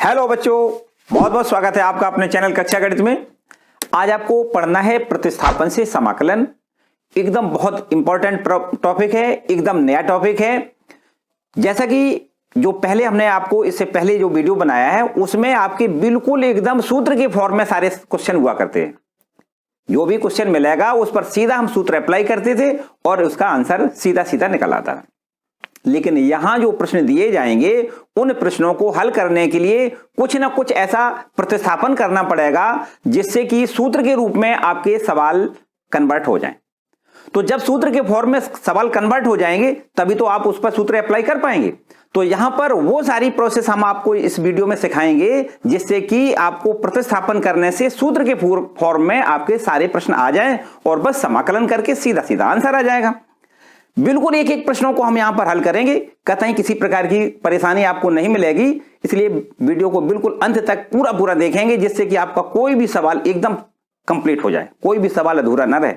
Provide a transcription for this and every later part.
Hello बच्चों, बहुत बहुत स्वागत है आपका अपने चैनल कक्षा गणित में। आज आपको पढ़ना है प्रतिस्थापन से समाकलन। एकदम बहुत इंपॉर्टेंट टॉपिक है, एकदम नया टॉपिक है। जैसा कि जो पहले हमने आपको इससे पहले जो वीडियो बनाया है उसमें आपके बिल्कुल एकदम सूत्र के फॉर्म में सारे क्वेश्चन हुआ करते हैं। जो भी क्वेश्चन मिलेगा उस पर सीधा हम सूत्र अप्लाई करते थे और उसका आंसर सीधा सीधा निकल आता है। लेकिन यहां जो प्रश्न दिए जाएंगे उन प्रश्नों को हल करने के लिए कुछ ना कुछ ऐसा प्रतिस्थापन करना पड़ेगा जिससे कि सूत्र के रूप में आपके सवाल कन्वर्ट हो जाएं। तो जब सूत्र के फॉर्म में सवाल कन्वर्ट हो जाएंगे तभी तो आप उस पर सूत्र अप्लाई कर पाएंगे। तो यहां पर वो सारी प्रोसेस हम आपको इस वीडियो में सिखाएंगे जिससे कि आपको प्रतिस्थापन करने से सूत्र के फॉर्म में आपके सारे प्रश्न आ जाएं और बस समाकलन करके सीधा सीधा आंसर आ जाएगा। बिल्कुल एक एक प्रश्नों को हम यहां पर हल करेंगे, कतई किसी प्रकार की परेशानी आपको नहीं मिलेगी। इसलिए वीडियो को बिल्कुल अंत तक पूरा देखेंगे जिससे कि आपका कोई भी सवाल एकदम कंप्लीट हो जाए, कोई भी सवाल अधूरा ना रहे।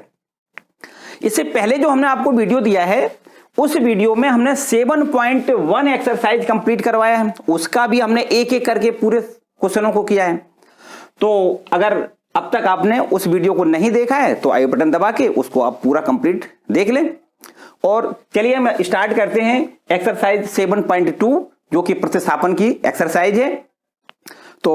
इससे पहले जो हमने आपको वीडियो दिया है उस वीडियो में हमने 7.1 एक्सरसाइज कंप्लीट करवाया है, उसका भी हमने एक एक करके पूरे क्वेश्चनों को किया है। तो अगर अब तक आपने उस वीडियो को नहीं देखा है तो आई बटन दबा के उसको आप पूरा कंप्लीट देख लें। और चलिए हम स्टार्ट करते हैं एक्सरसाइज 7.2 जो कि प्रतिस्थापन की एक्सरसाइज है। तो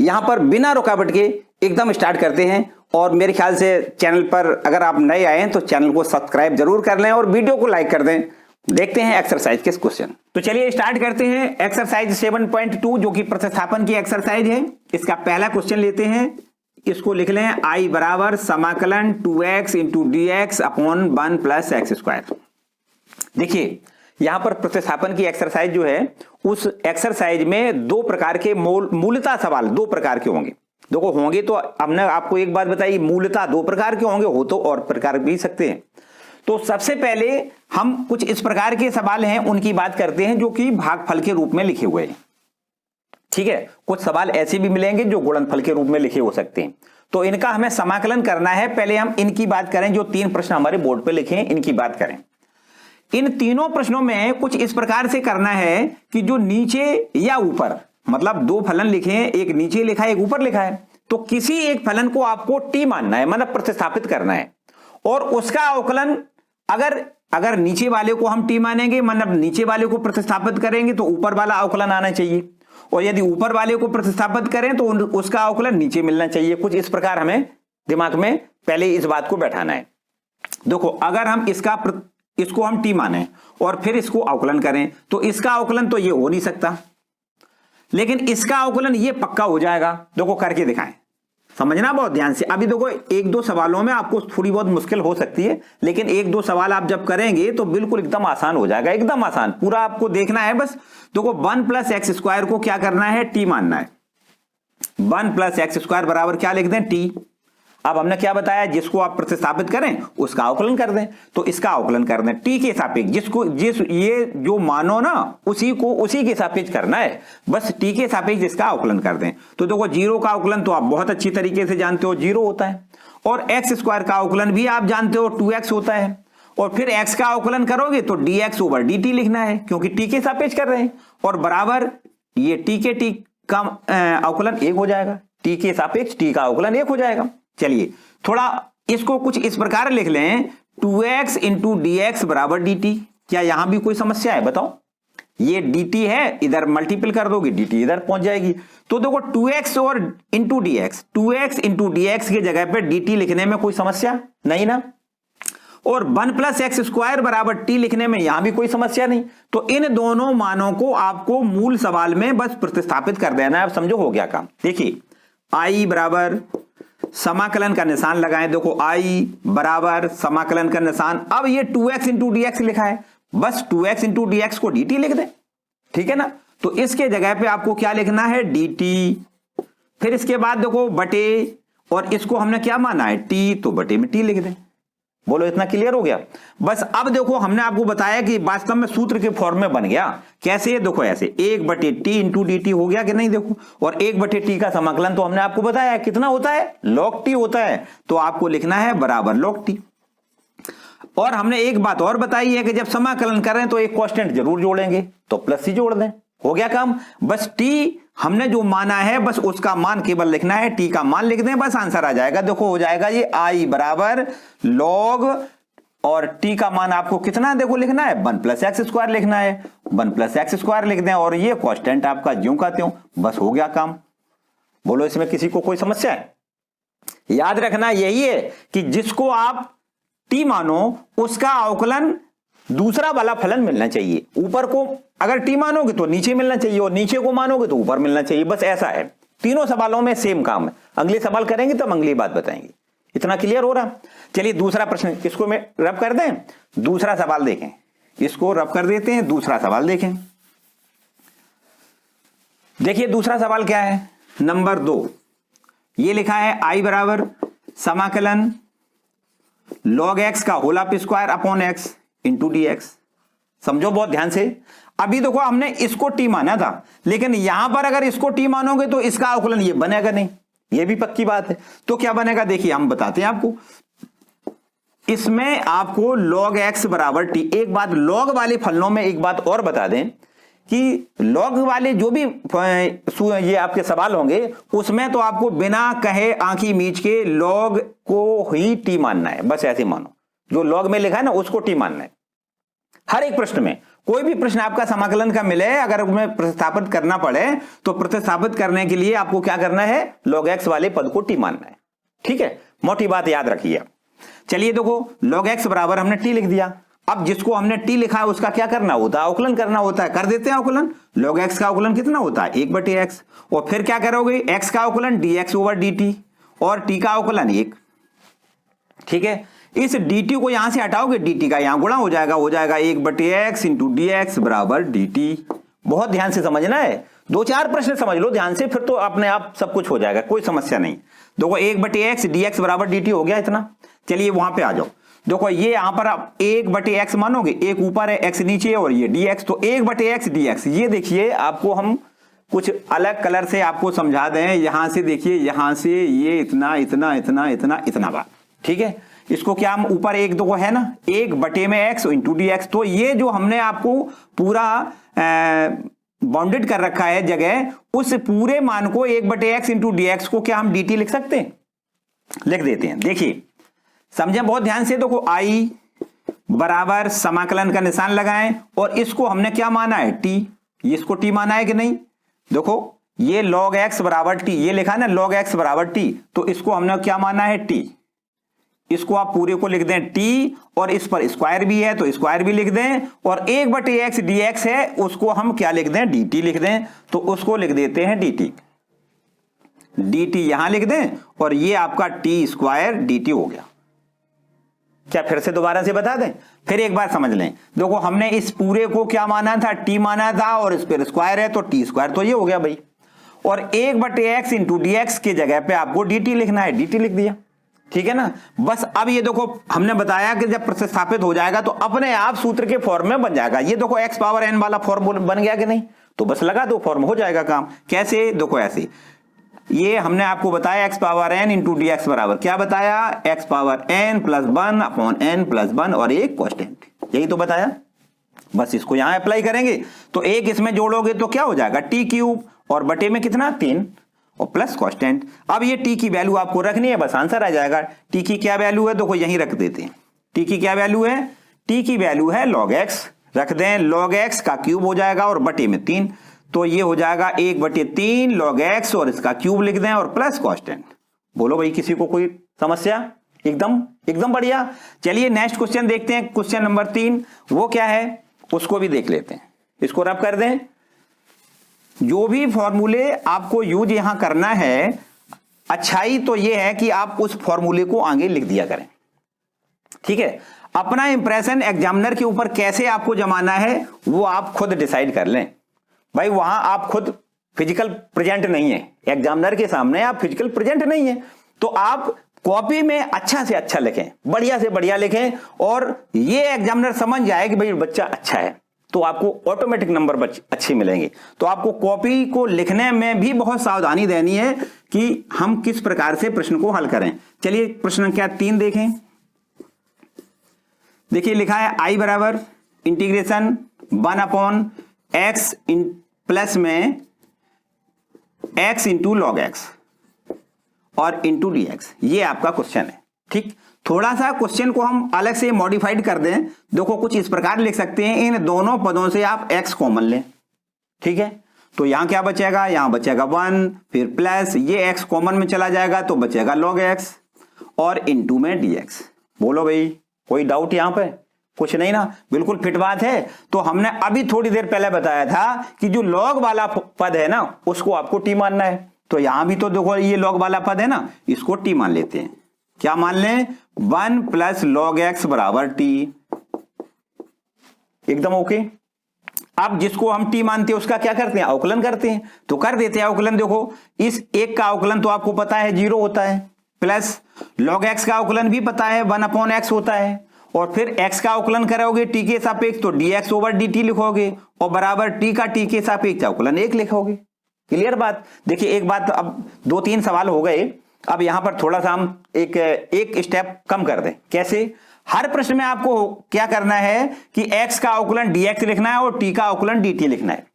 यहां पर बिना रुकावट के एकदम स्टार्ट करते हैं। और मेरे ख्याल से चैनल पर अगर आप नए आए हैं तो चैनल को सब्सक्राइब जरूर कर लें और वीडियो को लाइक कर दें। देखते हैं एक्सरसाइज के क्वेश्चन। तो चलिए स्टार्ट करते हैं एक्सरसाइज 7.2 जो कि प्रतिस्थापन की एक्सरसाइज है। इसका पहला क्वेश्चन लेते हैं, इसको लिख लें I बराबर समाकलन 2x into D x upon 1 plus x square. देखिए यहां पर प्रतिस्थापन की एक्सरसाइज जो है उस एक्सरसाइज में दो प्रकार के मूलतः सवाल दो प्रकार के होंगे। देखो होंगे तो हमने आपको एक बात बताई, मूलतः दो प्रकार के होंगे, हो तो और प्रकार भी सकते हैं। तो सबसे पहले हम कुछ इस प्रकार के सवाल हैं उनकी बात करते हैं जो कि भागफल के रूप में लिखे हुए हैं। ठीक है, कुछ सवाल ऐसे भी मिलेंगे जो गुणनफल के रूप में लिखे हो सकते हैं। तो इनका हमें समाकलन करना है। पहले हम इनकी बात करें, जो तीन प्रश्न हमारे बोर्ड पे लिखे हैं इनकी बात करें। इन तीनों प्रश्नों में कुछ इस प्रकार से करना है कि जो नीचे या ऊपर, मतलब दो फलन लिखे हैं, एक नीचे लिखा है एक ऊपर लिखा है, तो किसी एक फलन को आपको टी मानना है, मतलब प्रतिस्थापित करना है। और उसका अवकलन अगर नीचे वाले को हम टी मानेंगे, मतलब नीचे वाले को प्रतिस्थापित करेंगे तो ऊपर वाला अवकलन आना चाहिए, और यदि ऊपर वाले को प्रतिस्थापित करें तो उसका अवकलन नीचे मिलना चाहिए। कुछ इस प्रकार हमें दिमाग में पहले इस बात को बैठाना है। देखो अगर हम इसको हम टी माने और फिर इसको अवकलन करें तो इसका अवकलन तो ये हो नहीं सकता, लेकिन इसका अवकलन ये पक्का हो जाएगा। देखो करके दिखाएं, समझना बहुत ध्यान से। अभी देखो एक दो सवालों में आपको थोड़ी बहुत मुश्किल हो सकती है, लेकिन एक दो सवाल आप जब करेंगे तो बिल्कुल एकदम आसान हो जाएगा, एकदम आसान। पूरा आपको देखना है बस। देखो 1 प्लस एक्स स्क्वायर को क्या करना है, टी मानना है। 1 प्लस एक्स स्क्वायर बराबर क्या लिख दें, टी। अब हमने क्या बताया, जिसको आप प्रतिस्थापित करें उसका अवकलन कर दें, तो इसका अवकलन कर दें टी के सापेक्ष। ये जो मानो ना उसी के सापेक्ष करना है, बस टी के सापेक्ष इसका अवकलन कर दें। तो देखो जीरो का अवकलन तो आप बहुत अच्छी तरीके से जानते हो, जीरो होता है। और एक्स स्क्वायर का अवकलन भी आप जानते हो, 2x होता है। और फिर x का अवकलन करोगे तो dx ओवर dt लिखना है क्योंकि t के सापेक्ष कर रहे हैं, और बराबर ये t का अवकलन 1 हो जाएगा, t के सापेक्ष t का अवकलन 1 हो जाएगा। चलिए थोड़ा इसको कुछ इस प्रकार लिख लें, 2x इंटू डी एक्स बराबर डी टी। क्या यहां भी कोई समस्या है बताओ? ये dt है, इधर मल्टीपल कर दोगे dt इधर पहुंच जाएगी। तो देखो 2x और into D x, 2x into D X की जगह पे dt लिखने में कोई समस्या नहीं ना। और 1 प्लस एक्स स्क्वायर बराबर t लिखने में यहां भी कोई समस्या नहीं। तो इन दोनों मानों को आपको मूल सवाल में बस प्रतिस्थापित कर देना है। अब समझो हो गया काम। देखिए I बराबर समाकलन का निशान लगाएं। देखो I बराबर समाकलन का निशान। अब ये 2x इंटू डी एक्स लिखा है, बस 2x इंटू डी एक्स को dt लिख दें, ठीक है ना। तो इसके जगह पे आपको क्या लिखना है, dt। फिर इसके बाद देखो बटे, और इसको हमने क्या माना है, t, तो बटे में t लिख दें। बोलो इतना क्लियर हो गया? बस अब देखो हमने आपको बताया कि वास्तव में सूत्र के फॉर्म में बन गया। कैसे? देखो ऐसे 1 बटे टी इंटू डी टी हो गया कि नहीं। देखो, और 1 बटे टी का समाकलन तो हमने आपको बताया कितना होता है, log टी होता है। तो आपको लिखना है बराबर log टी। और हमने एक बात और बताई है कि जब समाकलन करें तो एक कांस्टेंट जरूर जोड़ेंगे, तो प्लस ही जोड़ दें। हो गया काम। बस टी हमने जो माना है बस उसका मान केवल लिखना है, टी का मान लिख दें, बस आंसर आ जाएगा। देखो हो जाएगा ये आई बराबर लॉग, और टी का मान आपको कितना देखो लिखना है 1 + x² लिखना है, 1 + x² लिख दें, और ये कांस्टेंट आपका ज्यों का त्यों, बस हो गया काम। बोलो इसमें किसी को कोई समस्या है? याद रखना यही है कि जिसको आप टी मानो उसका अवकलन दूसरा वाला फलन मिलना चाहिए। ऊपर को अगर टी मानोगे तो नीचे मिलना चाहिए, और नीचे को मानोगे तो ऊपर मिलना चाहिए, बस ऐसा है। तीनों सवालों में सेम काम है। अगले सवाल करेंगे तो हम अगली बात बताएंगे। इतना क्लियर हो रहा? चलिए दूसरा प्रश्न, इसको मैं रब कर दें, दूसरा सवाल देखें, इसको रब कर देते हैं, दूसरा सवाल देखें। देखिए दूसरा सवाल क्या है, नंबर 2, ये लिखा है आई बराबर समाकलन log x का whole of square upon x into dx। समझो बहुत ध्यान से। अभी देखो हमने इसको t माना था, लेकिन यहां पर अगर इसको t मानोगे तो इसका अवकलन ये बनेगा नहीं, ये भी पक्की बात है। तो क्या बनेगा देखिए हम बताते हैं आपको। इसमें आपको log x बराबर t, एक बात log वाले फलनों में एक बात और बता दें कि लॉग वाले जो भी ये आपके सवाल होंगे उसमें तो आपको बिना कहे आंखी मीच के लॉग को ही टी मानना है, बस ऐसे मानो। जो लॉग में लिखा है ना उसको टी मानना है। हर एक प्रश्न में कोई भी प्रश्न आपका समाकलन का मिले, अगर उसमें प्रतिस्थापित करना पड़े तो प्रतिस्थापित करने के लिए आपको क्या करना है, log x वाले पद को टी मानना है। ठीक है, मोटी बात याद रखिए। चलिए देखो log x बराबर हमने टी लिख दिया। अब जिसको हमने टी लिखा है उसका क्या करना होता है, अवकलन करना होता है। कर देते हैं अवकलन। log x का अवकलन कितना होता है 1/x, और फिर क्या करोगे x का अवकलन dx/dt, और t का अवकलन 1। ठीक है, इस dt को यहां से हटाओगे, dt का यहां गुणा हो जाएगा 1/x इंटू dx बराबर dt। बहुत ध्यान से समझना है, 2-4 प्रश्न समझ लो ध्यान से, फिर तो अपने आप सब कुछ हो जाएगा, कोई समस्या नहीं। देखो 1/x dx बराबर dt हो गया इतना। चलिए वहां पे आ जाओ। देखो ये यहां पर आप 1/x मानोगे, एक ऊपर है x नीचे है और ये dx, तो 1/x dx। ये देखिए आपको हम कुछ अलग कलर से आपको समझा दें। यहां से देखिए, यहां से ये इतना इतना इतना इतना इतना बात। ठीक है, इसको क्या हम ऊपर एक दो है ना 1/x इंटू dx, तो ये जो हमने आपको पूरा बाउंडेड कर रखा है जगह, उस पूरे मान को 1/x इंटू dx को क्या हम dt लिख सकते हैं? लिख देते हैं। देखिए समझे बहुत ध्यान से। देखो आई बराबर समाकलन का निशान लगाएं, और इसको हमने क्या माना है t, इसको t माना है कि नहीं। देखो ये log x बराबर t, ये लिखा है ना log x बराबर t, तो इसको हमने क्या माना है t। इसको आप पूरे को लिख दें t, और इस पर स्क्वायर भी है तो स्क्वायर भी लिख दें, और 1/x dx है उसको हम क्या लिख दें dt लिख दें, तो उसको लिख देते हैं dt। dt यहां लिख दें, और ये आपका t² dt हो गया। क्या फिर से दोबारा से बता दें, फिर एक बार समझ लें। देखो हमने इस पूरे को क्या माना था, टी माना था, और इस पर स्क्वायर है तो t², तो ये हो गया भाई। और 1/x इंटू dx के जगह पे आपको dt लिखना है, dt लिख दिया। ठीक है ना। बस अब ये देखो हमने बताया कि जब प्रतिस्थापित हो जाएगा तो अपने आप सूत्र के फॉर्म में बन जाएगा। ये देखो x पावर n वाला फॉर्म बन गया कि नहीं, तो बस लगा दो फॉर्म हो जाएगा काम। कैसे, देखो ऐसे, ये हमने आपको बताया x power n into dx बराबर क्या बताया, x power n + 1 upon n + 1 और एक कांस्टेंट, यही तो बताया। बस इसको यहां अप्लाई करेंगे तो एक इसमें जोड़ोगे तो क्या हो जाएगा t³ और बटे में कितना 3 और प्लस कांस्टेंट। अब ये t की वैल्यू आपको रखनी है, बस आंसर आ जाएगा। t की क्या वैल्यू है, देखो यहीं रख देते हैं। t की क्या वैल्यू है, t की वैल्यू है log x, रख दें log x का क्यूब हो जाएगा और बटे में 3, तो ये हो जाएगा 1/3 log x और इसका क्यूब लिख दें और प्लस कांस्टेंट। बोलो भाई किसी को कोई समस्या? एकदम बढ़िया। चलिए नेक्स्ट क्वेश्चन देखते हैं, क्वेश्चन नंबर 3। वो क्या है उसको भी देख लेते हैं। इसको रब कर दें। जो भी फॉर्मूले आपको यूज यहां करना है, अच्छाई तो ये है कि आप उस फॉर्मूले को आगे लिख दिया करें। ठीक है, अपना इंप्रेशन एग्जामिनर के ऊपर कैसे आपको जमाना है वो आप खुद डिसाइड कर लें। भाई वहां आप खुद फिजिकल प्रेजेंट नहीं है, एग्जामिनर के सामने आप फिजिकल प्रेजेंट नहीं है, तो आप कॉपी में अच्छा से अच्छा लिखें, बढ़िया से बढ़िया लिखें, और ये एग्जामिनर समझ जाए कि भाई बच्चा अच्छा है, तो आपको ऑटोमेटिक नंबर अच्छे मिलेंगे। तो आपको कॉपी को लिखने में भी बहुत सावधानी देनी है कि हम किस प्रकार से प्रश्न को हल करें। चलिए प्रश्न क्या 3 देखें। देखिए लिखा है आई बराबर इंटीग्रेशन 1/x प्लस में x इंटू लॉग एक्स और इंटू डी एक्स, ये आपका क्वेश्चन है। ठीक, थोड़ा सा क्वेश्चन को हम अलग से मॉडिफाइड कर दें। देखो कुछ इस प्रकार लिख सकते हैं, इन दोनों पदों से आप x कॉमन लें। ठीक है, तो यहां क्या बचेगा, यहां बचेगा 1, फिर प्लस ये x कॉमन में चला जाएगा तो बचेगा log x और इंटू में dx। बोलो भाई, कोई डाउट यहां पे? कुछ नहीं ना, बिल्कुल फिट बात है। तो हमने अभी थोड़ी देर पहले बताया था कि जो log वाला पद है ना उसको आपको t मानना है। तो यहां भी तो देखो ये log वाला पद है ना, इसको t मान लेते हैं। क्या मान लें, 1 प्लस log x बराबर t। एकदम ओके। अब जिसको हम t मानते हैं उसका क्या करते हैं, अवकलन करते हैं। तो कर देते हैं अवकलन। देखो इस एक का अवकलन तो आपको पता है 0 होता है, प्लस log x का अवकलन भी पता है 1/x होता है, और फिर x का अवकलन करोगे t के सापेक्ष तो dx ओवर dt लिखोगे, और बराबर t का t के सापेक्ष अवकलन 1 लिखोगे। क्लियर बात? देखिए एक बात, अब 2-3 सवाल हो गए। अब यहां पर थोड़ा सा हम एक स्टेप कम कर दें। कैसे? हर प्रश्न में आपको क्या करना है कि x का अवकलन dx लिखना है और t का अवकलन dt लिखना है।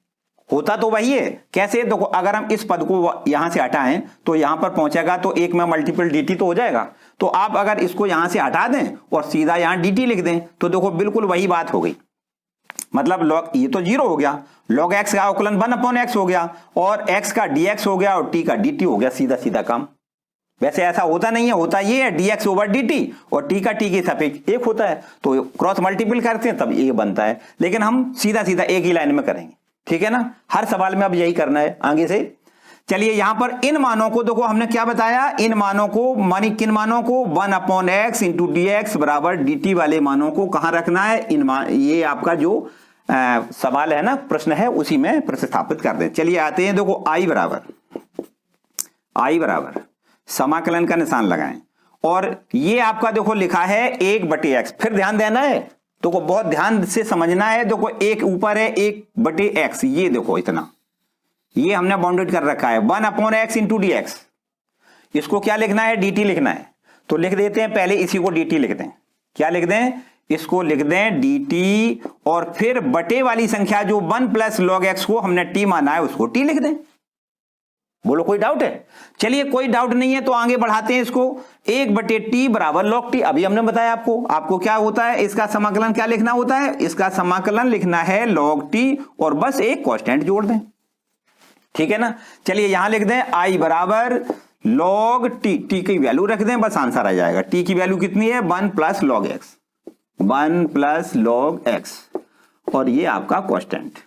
होता तो वही है। कैसे? देखो अगर हम इस पद को यहां से हटाएं तो यहां पर पहुंचेगा तो 1 में मल्टीपल dt तो हो जाएगा। तो आप अगर इसको यहां से हटा दें और सीधा यहां dt लिख दें तो देखो बिल्कुल वही बात हो गई। मतलब log, ये तो 0 हो गया, log x का अवकलन 1/x हो गया, और x का dx हो गया और t का dt हो गया। सीधा सीधा काम। वैसे ऐसा होता नहीं है, होता ये है dx ओवर dt और t का t के सापेक्ष 1 होता है, तो क्रॉस मल्टीपल करते हैं तब ये बनता है। लेकिन हम सीधा सीधा एक ही लाइन में करेंगे। ठीक है ना, हर सवाल में अब यही करना है आगे से। चलिए यहां पर इन मानों को देखो, हमने क्या बताया, इन मानों को मानी किन मानों को, 1/x इंटू dx बराबर dt वाले मानों को कहां रखना है, ये आपका जो सवाल है ना, प्रश्न है, उसी में प्रतिस्थापित कर दें। चलिए आते हैं, देखो i बराबर समाकलन का निशान लगाएं, और ये आपका देखो लिखा है 1/x। फिर ध्यान देना है, तो बहुत ध्यान से समझना है। देखो एक ऊपर है 1/x, ये देखो इतना, ये हमने बाउंडेड कर रखा है 1/x इंटू dx। इसको क्या लिखना है, dt लिखना है। तो लिख देते हैं, पहले इसी को dt लिख दें। क्या लिख दें, इसको लिख दें dt, और फिर बटे वाली संख्या जो 1 प्लस log x को हमने t माना है उसको t लिख दें। बोलो कोई डाउट है? चलिए कोई डाउट नहीं है तो आगे बढ़ाते हैं इसको। 1/t बराबर log t। अभी हमने बताया आपको क्या होता है, इसका समाकलन क्या लिखना होता है, इसका समाकलन लिखना है log t, और बस एक कांस्टेंट जोड़ दें। ठीक है ना, चलिए यहां लिख दें i बराबर log t, t की वैल्यू रख दें, बस आंसर आ जाएगा। t की वैल्यू कितनी है, 1 plus log x, 1 plus log x, और ये आपका कांस्टेंट।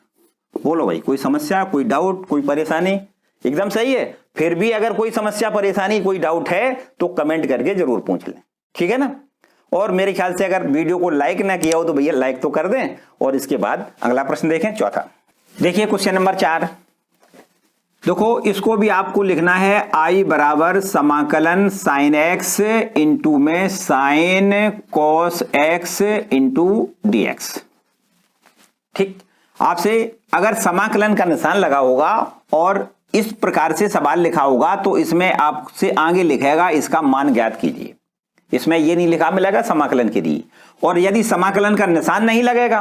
बोलो भाई कोई समस्या, कोई डाउट, कोई परेशानी? एकदम सही है। फिर भी अगर कोई समस्या, परेशानी, कोई डाउट है तो कमेंट करके जरूर पूछ लें। ठीक है ना, और मेरे ख्याल से अगर वीडियो को लाइक ना किया हो तो भैया लाइक तो कर दें, और इसके बाद अगला प्रश्न देखें, चौथा। देखिए क्वेश्चन नंबर 4। देखो इसको भी आपको लिखना है i बराबर समाकलन साइन x इंटू में sign cos x into dx। ठीक, आपसे अगर समाकलन का निशान लगा होगा और इस प्रकार से सवाल लिखा होगा तो इसमें आपसे आगे लिखेगा इसका मान ज्ञात कीजिए। इसमें ये नहीं लिखा मिलेगा समाकलन के लिए, और यदि समाकलन का निशान नहीं लगेगा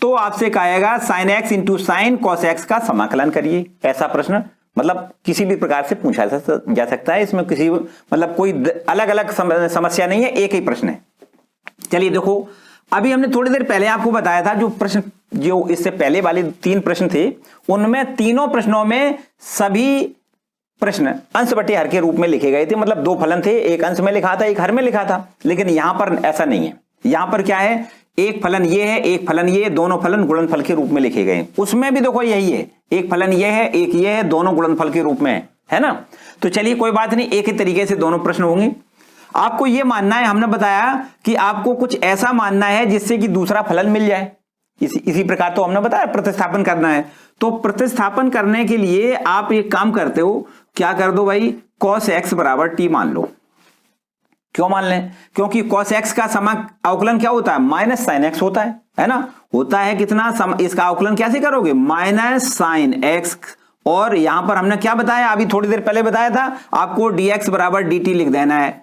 तो आपसे कहेगा sine x into sine cos x का समाकलन करिए। ऐसा प्रश्न मतलब किसी भी प्रकार से पूछा जा सकता है। इसमें किसी मतलब कोई अलग अलग समस्या नहीं है, एक ही प्रश्न है। चलिए देखो, अभी हमने थोड़ी देर पहले आपको बताया था जो प्रश्न, जो इससे पहले वाले 3 प्रश्न थे, उनमें तीनों प्रश्नों में सभी प्रश्न अंश बटे हर के रूप में लिखे गए थे। मतलब 2 फलन थे, एक अंश में लिखा था, एक हर में लिखा था। लेकिन यहां पर ऐसा नहीं है। यहां पर क्या है, एक फलन ये है, एक फलन ये, दोनों फलन गुणनफल के रूप में लिखे गए। उसमें भी देखो यही है, एक फलन ये है, एक ये है, दोनों गुणनफल के रूप में है ना। तो चलिए कोई बात नहीं, एक ही तरीके से दोनों प्रश्न होंगे। आपको यह मानना है, हमने बताया कि आपको कुछ ऐसा मानना है जिससे कि दूसरा फलन मिल जाए। इसी प्रकार तो हमने बताया प्रतिस्थापन करना है। तो प्रतिस्थापन करने के लिए आप एक काम करते हो, क्या कर दो भाई, cos x बराबर t मान लो। क्यों मान लें, क्योंकि cos x का अवकलन क्या होता है, माइनस साइन x होता है ना। होता है कितना, इसका अवकलन कैसे करोगे, माइनस साइन x, और यहां पर हमने क्या बताया, अभी थोड़ी देर पहले बताया था, आपको dx बराबर dt लिख देना है,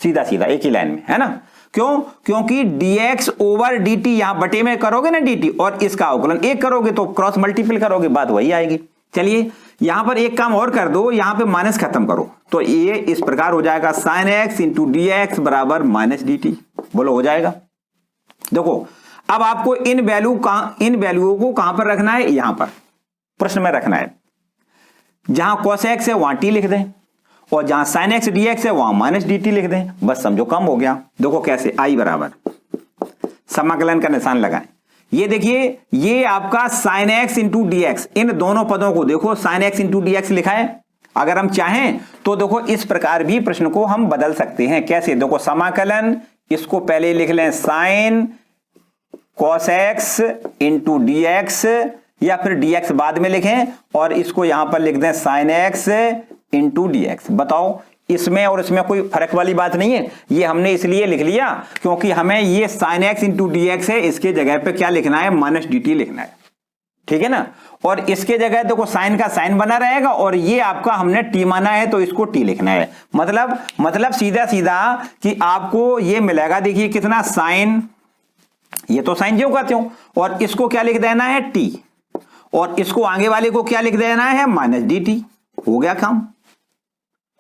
सीधा सीधा एक ही लाइन में, है ना। क्यों? क्योंकि dx ओवर dt यहां बटे में करोगे ना dt और इसका अवकलन एक करोगे तो क्रॉस मल्टीपल करोगे, बात वही आएगी। चलिए यहां पर एक काम और कर दो, यहां पे माइनस खत्म करो तो ये इस प्रकार हो जाएगा sin x into D x बराबर माइनस डी टी। बोलो हो जाएगा। देखो अब आपको इन वैल्यू को कहां पर रखना है? यहां पर प्रश्न में रखना है। जहां cos x है वहां t लिख दें और जहां sin x dx है वहां माइनस dt लिख दें, बस समझो कम हो गया। देखो कैसे, i बराबर समाकलन का निशान लगाएं। ये देखिए ये आपका sin x into D X, इन दोनों पदों को देखो sin x into D X लिखा है। अगर हम चाहें तो देखो इस प्रकार भी प्रश्न को हम बदल सकते हैं। कैसे? देखो समाकलन, इसको पहले लिख लें sin cos x into D x या फिर dx बाद में लिखें और इसको यहां पर लिख दें sin x into D x. बताओ इसमें और इसमें कोई फर्क वाली बात नहीं है। ये हमने इसलिए लिख लिया क्योंकि हमें ये sin x into D x है, इसके जगह पे क्या लिखना है? माइनस डी टी लिखना है, ठीक है ना। और इसके जगह देखो साइन का साइन बना रहेगा और ये आपका हमने t माना है तो इसको t लिखना है। मतलब सीधा सीधा कि आपको ये मिलेगा, देखिए कितना साइन, ये तो साइन जो कहते हो, और इसको क्या लिख देना है? t, और इसको आगे वाले को क्या लिख देना है? Minus D T. हो गया काम।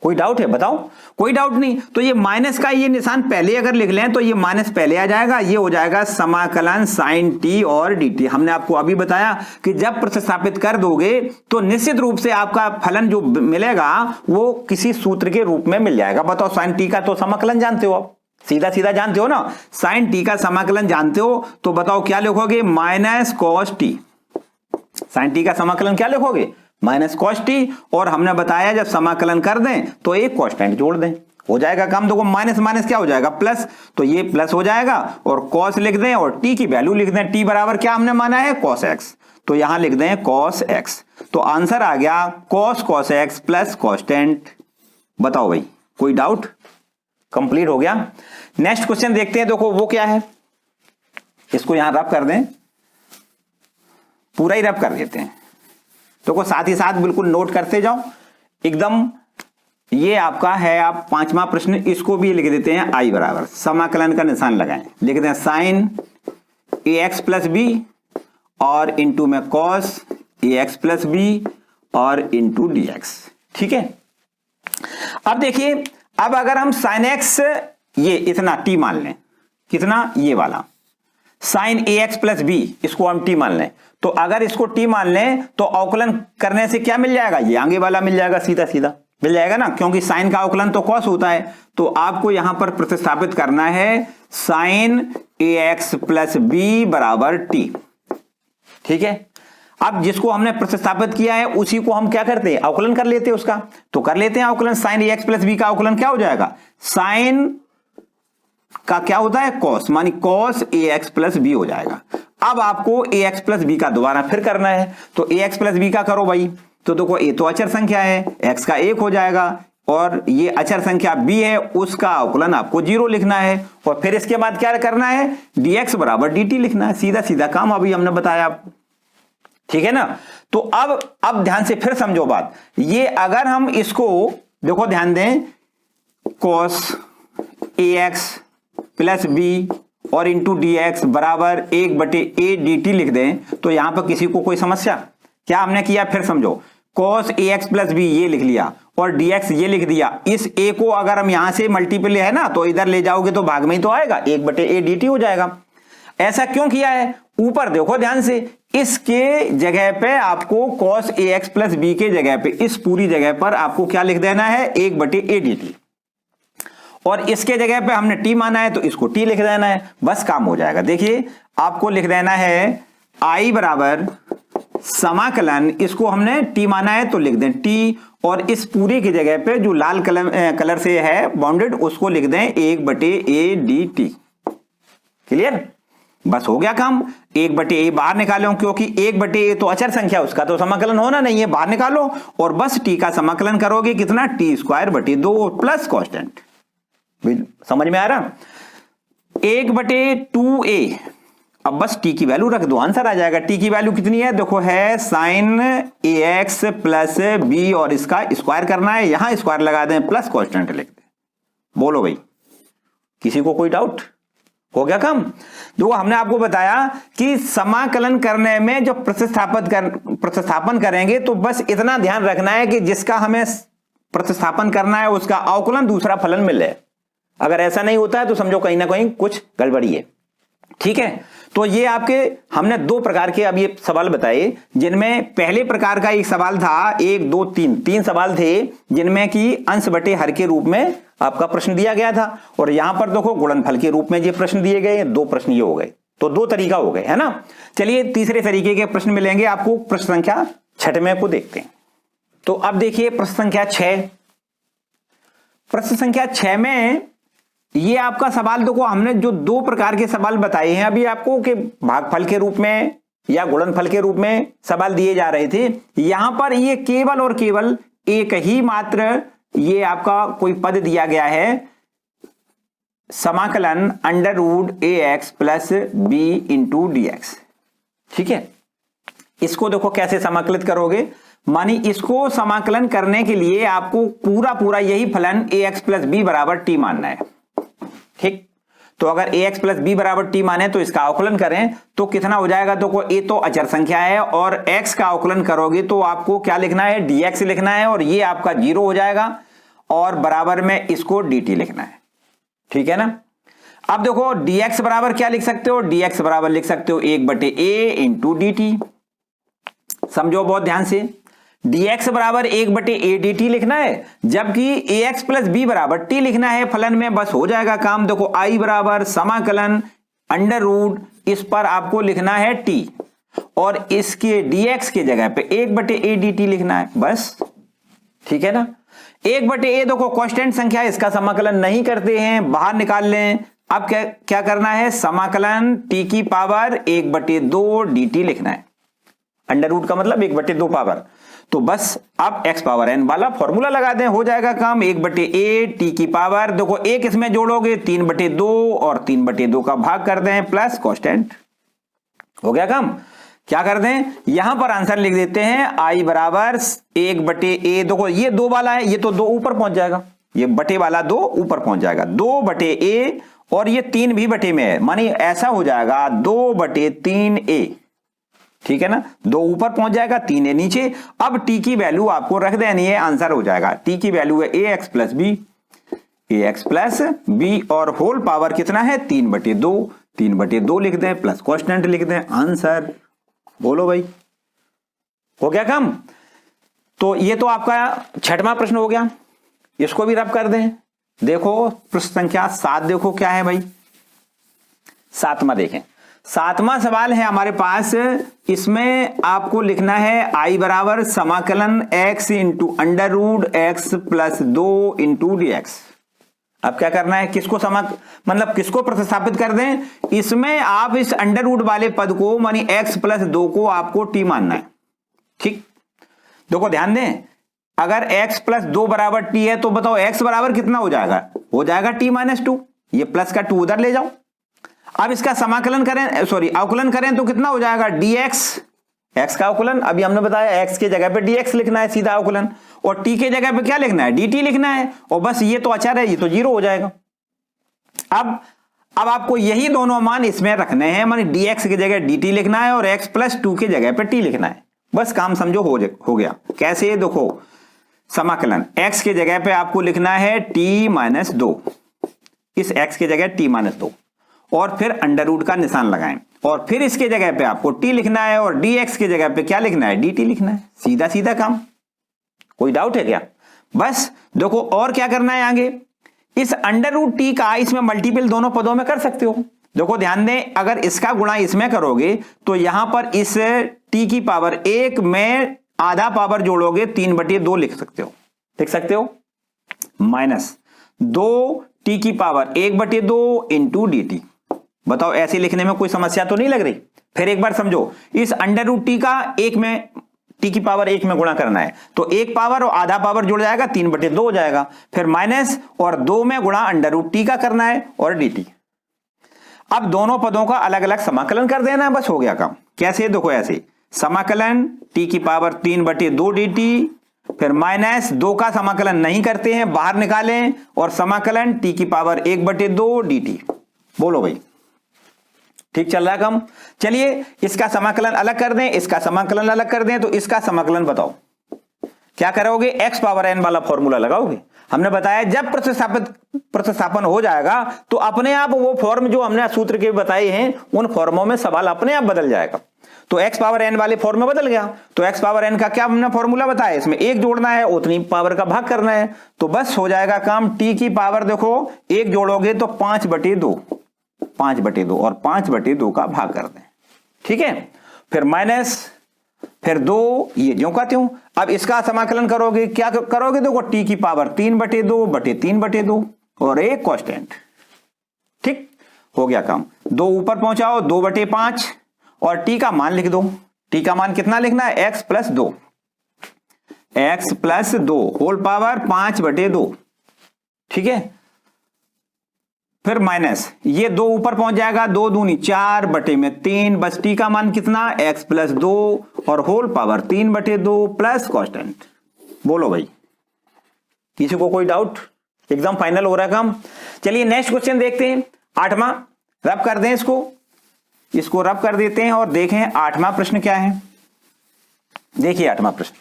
कोई डाउट है? बताओ। कोई डाउट नहीं। तो ये माइनस का ये निशान पहले अगर लिख लें तो ये माइनस पहले आ जाएगा, ये हो जाएगा समाकलन साइन टी और डी टी। हमने आपको अभी बताया कि जब प्रतिस्थापित कर दोगे तो निश्चित रूप से आपका फलन जो मिलेगा वो किसी सूत्र के रूप में मिल जाएगा। बताओ साइन टी का तो समाकलन जानते हो आप, सीधा सीधा जानते हो ना, साइन टी का समाकलन जानते हो तो बताओ क्या लिखोगे? Minus cos T. Sine T का समाकलन क्या लिखोगे? Minus cos T. और हमने बताया जब समाकलन कर दें तो एक कांस्टेंट जोड़ दें, हो जाएगा काम। देखो माइनस माइनस क्या हो जाएगा? प्लस, तो ये प्लस हो जाएगा और कॉस लिख दें और टी की वैल्यू लिख दें। टी बराबर क्या हमने माना है? कॉस एक्स, तो यहां लिख दें कॉस एक्स। तो आंसर आ गया कॉस एक्स प्लस कांस्टेंट। बताओ भाई कोई डाउट? कंप्लीट हो गया। नेक्स्ट क्वेश्चन देखते हैं। देखो वो क्या है, इसको यहां रब कर दें, पूरा ही रब कर देते हैं। तो साथ ही साथ बिल्कुल नोट करते जाओ एकदम। ये आपका है, आप पांचवा प्रश्न, इसको भी लिख देते हैं आई बराबर समाकलन का निशान लगाएं, लिख दें साइन ए एक्स प्लस बी और इंटू में cos A x plus B और इंटू डी एक्स। ठीक है। अब देखिए, अब अगर हम साइन एक्स ये इतना टी मान लें, कितना? ये वाला साइन ए एक्स प्लस बी, इसको हम टी मान लें, तो अगर इसको टी मान लें तो अवकलन करने से क्या मिल जाएगा? ये आगे वाला मिल जाएगा, सीधा सीधा मिल जाएगा ना, क्योंकि साइन का अवकलन तो कॉस होता है। तो आपको यहां पर प्रतिस्थापित करना है साइन ए एक्स प्लस बी बराबर टी। ठीक है। अब जिसको हमने प्रतिस्थापित किया है उसी को हम क्या करते हैं? अवकलन कर लेते हैं उसका। तो कर लेते हैं अवकलन। साइन ए एक्स प्लस बी का अवकलन क्या हो जाएगा? साइन का क्या होता है? कॉस, मानी cos A x plus B हो जाएगा। अब आपको ए एक्स प्लस बी का दोबारा फिर करना है, तो ए एक्स प्लस बी का करो भाई। तो देखो ए तो अचर संख्या है, एक्स का 1 हो जाएगा और ये अचर संख्या बी है, उसका अवकलन आपको 0 लिखना है और फिर इसके बाद क्या करना है? dx बराबर dt लिखना है। सीधा सीधा काम अभी हमने बताया आपको। ठीक है ना। तो अब ध्यान से फिर समझो बात। ये अगर हम इसको देखो, ध्यान दें, cos ax प्लस बी और इंटू डी एक्स बराबर 1/a dt लिख दें तो यहां पर किसी को कोई समस्या? क्या हमने किया? फिर समझो, cos ax प्लस बी ये लिख लिया और dx ये लिख दिया। इस a को अगर हम यहां से मल्टीपल है ना तो इधर ले जाओगे तो भाग में ही तो आएगा, 1/a dt हो जाएगा। ऐसा क्यों किया है? ऊपर देखो ध्यान से, इसके जगह पे आपको cos ax प्लस बी के जगह पे, इस पूरी जगह पर आपको क्या लिख देना है? 1/a dt। और इसके जगह पे हमने t माना है तो इसको t लिख देना है, बस काम हो जाएगा। देखिए आपको लिख देना है i बराबर समाकलन, इसको हमने t माना है तो लिख दें t, और इस पूरी की जगह पे जो लाल कलर से है बाउंडेड उसको लिख दें 1/a dt। क्लियर? बस हो गया काम। 1/a बाहर निकालो, क्योंकि 1/a तो अचर संख्या, उसका तो समाकलन होना नहीं है, बाहर निकालो और बस t का समाकलन करोगे कितना? t² plus constant. समझ में आ रहा? 1/2a। अब बस t की वैल्यू रख दो, आंसर आ जाएगा। t की वैल्यू कितनी है? देखो है साइन ए एक्स प्लस बी और इसका स्क्वायर करना है, यहां स्क्वायर लगा दें प्लस कांस्टेंट लिख दें। बोलो भाई किसी को कोई डाउट? हो गया काम। तो हमने आपको बताया कि समाकलन करने में जो प्रतिस्थापन करेंगे तो बस इतना ध्यान रखना है कि जिसका हमें प्रतिस्थापन करना है उसका अवकलन दूसरा फलन मिले। अगर ऐसा नहीं होता है तो समझो कहीं ना कहीं कुछ गड़बड़ी है। ठीक है, तो ये आपके हमने दो प्रकार के अब ये सवाल बताए, जिनमें पहले प्रकार का एक सवाल था, 1 2 3 तीन सवाल थे जिनमें कि अंश बटे हर के रूप में आपका प्रश्न दिया गया था, और यहां पर देखो गुणनफल के रूप में ये प्रश्न दिए गए, दो प्रश्न ये हो गए, तो दो तरीका हो गए, है ना। चलिए तीसरे तरीके के प्रश्न मिलेंगे आपको, प्रश्न संख्या 6 को देखते हैं। तो अब देखिए प्रश्न संख्या 6। प्रश्न संख्या 6 में ये आपका सवाल देखो, हमने जो दो प्रकार के सवाल बताए हैं अभी आपको कि भागफल के रूप में या गुणनफल के रूप में सवाल दिए जा रहे थे, यहां पर ये केवल और केवल एक ही मात्र ये आपका कोई पद दिया गया है, समाकलन √ax plus b into dx। ठीक है, इसको देखो कैसे समाकलित करोगे, मानी इसको समाकलन करने के लिए आपको पूरा यही फलन ax प्लस b बराबर t मानना है। ठीक, तो अगर ax प्लस b बराबर t माने तो इसका अवकलन करें तो कितना हो जाएगा, तो ये तो अचर संख्या है और x का अवकलन करोगे तो आपको क्या लिखना है, dx लिखना है, और ये आपका 0 हो जाएगा और बराबर में इसको dt लिखना है। ठीक है ना। अब देखो dx बराबर क्या लिख सकते हो, dx बराबर लिख सकते हो 1/a इंटू dt। समझो बहुत ध्यान से, dx बराबर 1/a dt लिखना है, जबकि ax प्लस b बराबर t लिखना है फलन में, बस हो जाएगा काम। देखो i बराबर समाकलन √ इस पर आपको लिखना है t, और इसके dx के जगह पे 1/a dt लिखना है बस। ठीक है ना। 1/a देखो कांस्टेंट संख्या, इसका समाकलन नहीं करते हैं, बाहर निकाल लें। अब क्या करना है, समाकलन t की पावर 1/2 dt लिखना है, √ का मतलब 1/2 पावर, तो बस अब x पावर n वाला फॉर्मूला लगा दें, हो जाएगा काम। 1/a t की पावर देखो एक इसमें जोड़ोगे 3/2 और 3/2 का भाग कर दें प्लस कांस्टेंट, हो गया काम। क्या कर दें, यहां पर आंसर लिख देते हैं i बराबर 1/a, देखो ये 2 वाला है, ये तो 2 ऊपर पहुंच जाएगा, ये बटे वाला 2 ऊपर पहुंच जाएगा, 2/a, और ये 3 भी बटे में है, मानी ऐसा हो जाएगा 2/3a। ठीक है ना, 2 ऊपर पहुंच जाएगा, 3 है नीचे। अब t की वैल्यू आपको रख देनी है, आंसर हो जाएगा, t की वैल्यू है ax प्लस b, और होल पावर कितना है 3/2, 3/2 लिख दें प्लस कांस्टेंट लिख दें, आंसर। बोलो भाई, हो गया काम। तो ये तो आपका 6वां प्रश्न हो गया, इसको भी रब कर दें। देखो प्रश्न संख्या 7 देखो क्या है भाई, 7वां देखें। 7वां सवाल है हमारे पास, इसमें आपको लिखना है i बराबर समाकलन x into √x plus 2 into dx। अब क्या करना है, किसको मतलब किसको प्रतिस्थापित कर दें, इसमें आप इस √ वाले पद को मानी x प्लस 2 को आपको t मानना है। ठीक, देखो ध्यान दें, अगर x प्लस 2 बराबर t है तो बताओ x बराबर कितना हो जाएगा, हो जाएगा t-2, ये प्लस का 2 उधर ले जाओ। अब इसका समाकलन करें, अवकलन करें तो कितना हो जाएगा, dx, x का अवकलन, अभी हमने बताया x के जगह पे dx लिखना है सीधा अवकलन, और t के जगह पे क्या लिखना है, dt लिखना है, और बस ये तो अचर है, ये तो 0 हो जाएगा। अब आपको यही दोनों मान इसमें रखने हैं, माने dx की जगह dt लिखना है और x प्लस 2 की जगह पे t लिखना है, बस काम समझो हो गया। कैसे, देखो समाकलन x के जगह पे आपको लिखना है t-2, इस x के जगह t-2, और फिर √ का निशान लगाएं, और फिर इसके जगह पे आपको t लिखना है और dx के जगह पे क्या लिखना है, dt लिखना है, सीधा सीधा काम। कोई डाउट है क्या? बस देखो और क्या करना है आगे, इस √t का इसमें मल्टीपल दोनों पदों में कर सकते हो। देखो ध्यान दें, अगर इसका गुणा इसमें करोगे तो यहां पर इस t की पावर 1 में आधा पावर जोड़ोगे 3/2 लिख सकते हो, माइनस 2t की पावर 1/2 इंटू dt। बताओ ऐसे लिखने में कोई समस्या तो नहीं लग रही? फिर एक बार समझो, इस √t का t की पावर 1 में गुणा करना है तो 1 पावर और आधा पावर जुड़ जाएगा, 3/2 हो जाएगा, फिर माइनस और 2 में गुणा √t का करना है और dt। अब दोनों पदों का अलग अलग समाकलन कर देना है, बस हो गया काम। कैसे, देखो ऐसे, समाकलन t की पावर 3/2 dt, फिर माइनस 2 का समाकलन नहीं करते हैं, बाहर निकालें, और समाकलन t की पावर 1/2 dt। बोलो भाई, ठीक चल रहा है काम। चलिए इसका समाकलन अलग कर दें, इसका समाकलन अलग कर दें, तो इसका समाकलन बताओ क्या करोगे, x पावर n वाला फॉर्मूला लगाओगे। हमने बताया जब प्रतिस्थापन हो जाएगा तो अपने आप वो फॉर्म जो हमने सूत्र के बताए हैं उन फॉर्मों में सवाल अपने आप बदल जाएगा। तो x पावर n वाले फॉर्म में बदल गया, तो x पावर n का क्या हमने फॉर्मूला बताया, इसमें एक जोड़ना है, उतनी पावर का भाग करना है, तो बस हो जाएगा काम। t की पावर देखो एक जोड़ोगे तो 5/2, 5/2 और 5/2 का भाग कर दें, ठीक है। फिर माइनस, फिर 2, ये ज्यों का त्यों। अब इसका समाकलन करोगे, क्या करोगे, देखो t की पावर 3/2 और एक कांस्टेंट, ठीक हो गया काम। 2 ऊपर पहुंचाओ, 2/5 और t का मान लिख दो। t का मान कितना लिखना है, x + 2, x + 2 होल पावर 5/2, ठीक है। फिर माइनस, ये 2 ऊपर पहुंच जाएगा, 2 दूनी 4/3, बस t का मान कितना, x + 2 और होल पावर 3/2 प्लस कांस्टेंट। बोलो भाई, किसी को कोई डाउट, एकदम फाइनल हो रहा है काम। चलिए नेक्स्ट क्वेश्चन देखते हैं, 8वां। रब कर दें इसको रब कर देते हैं और देखें 8वां प्रश्न क्या है। देखिए 8वां प्रश्न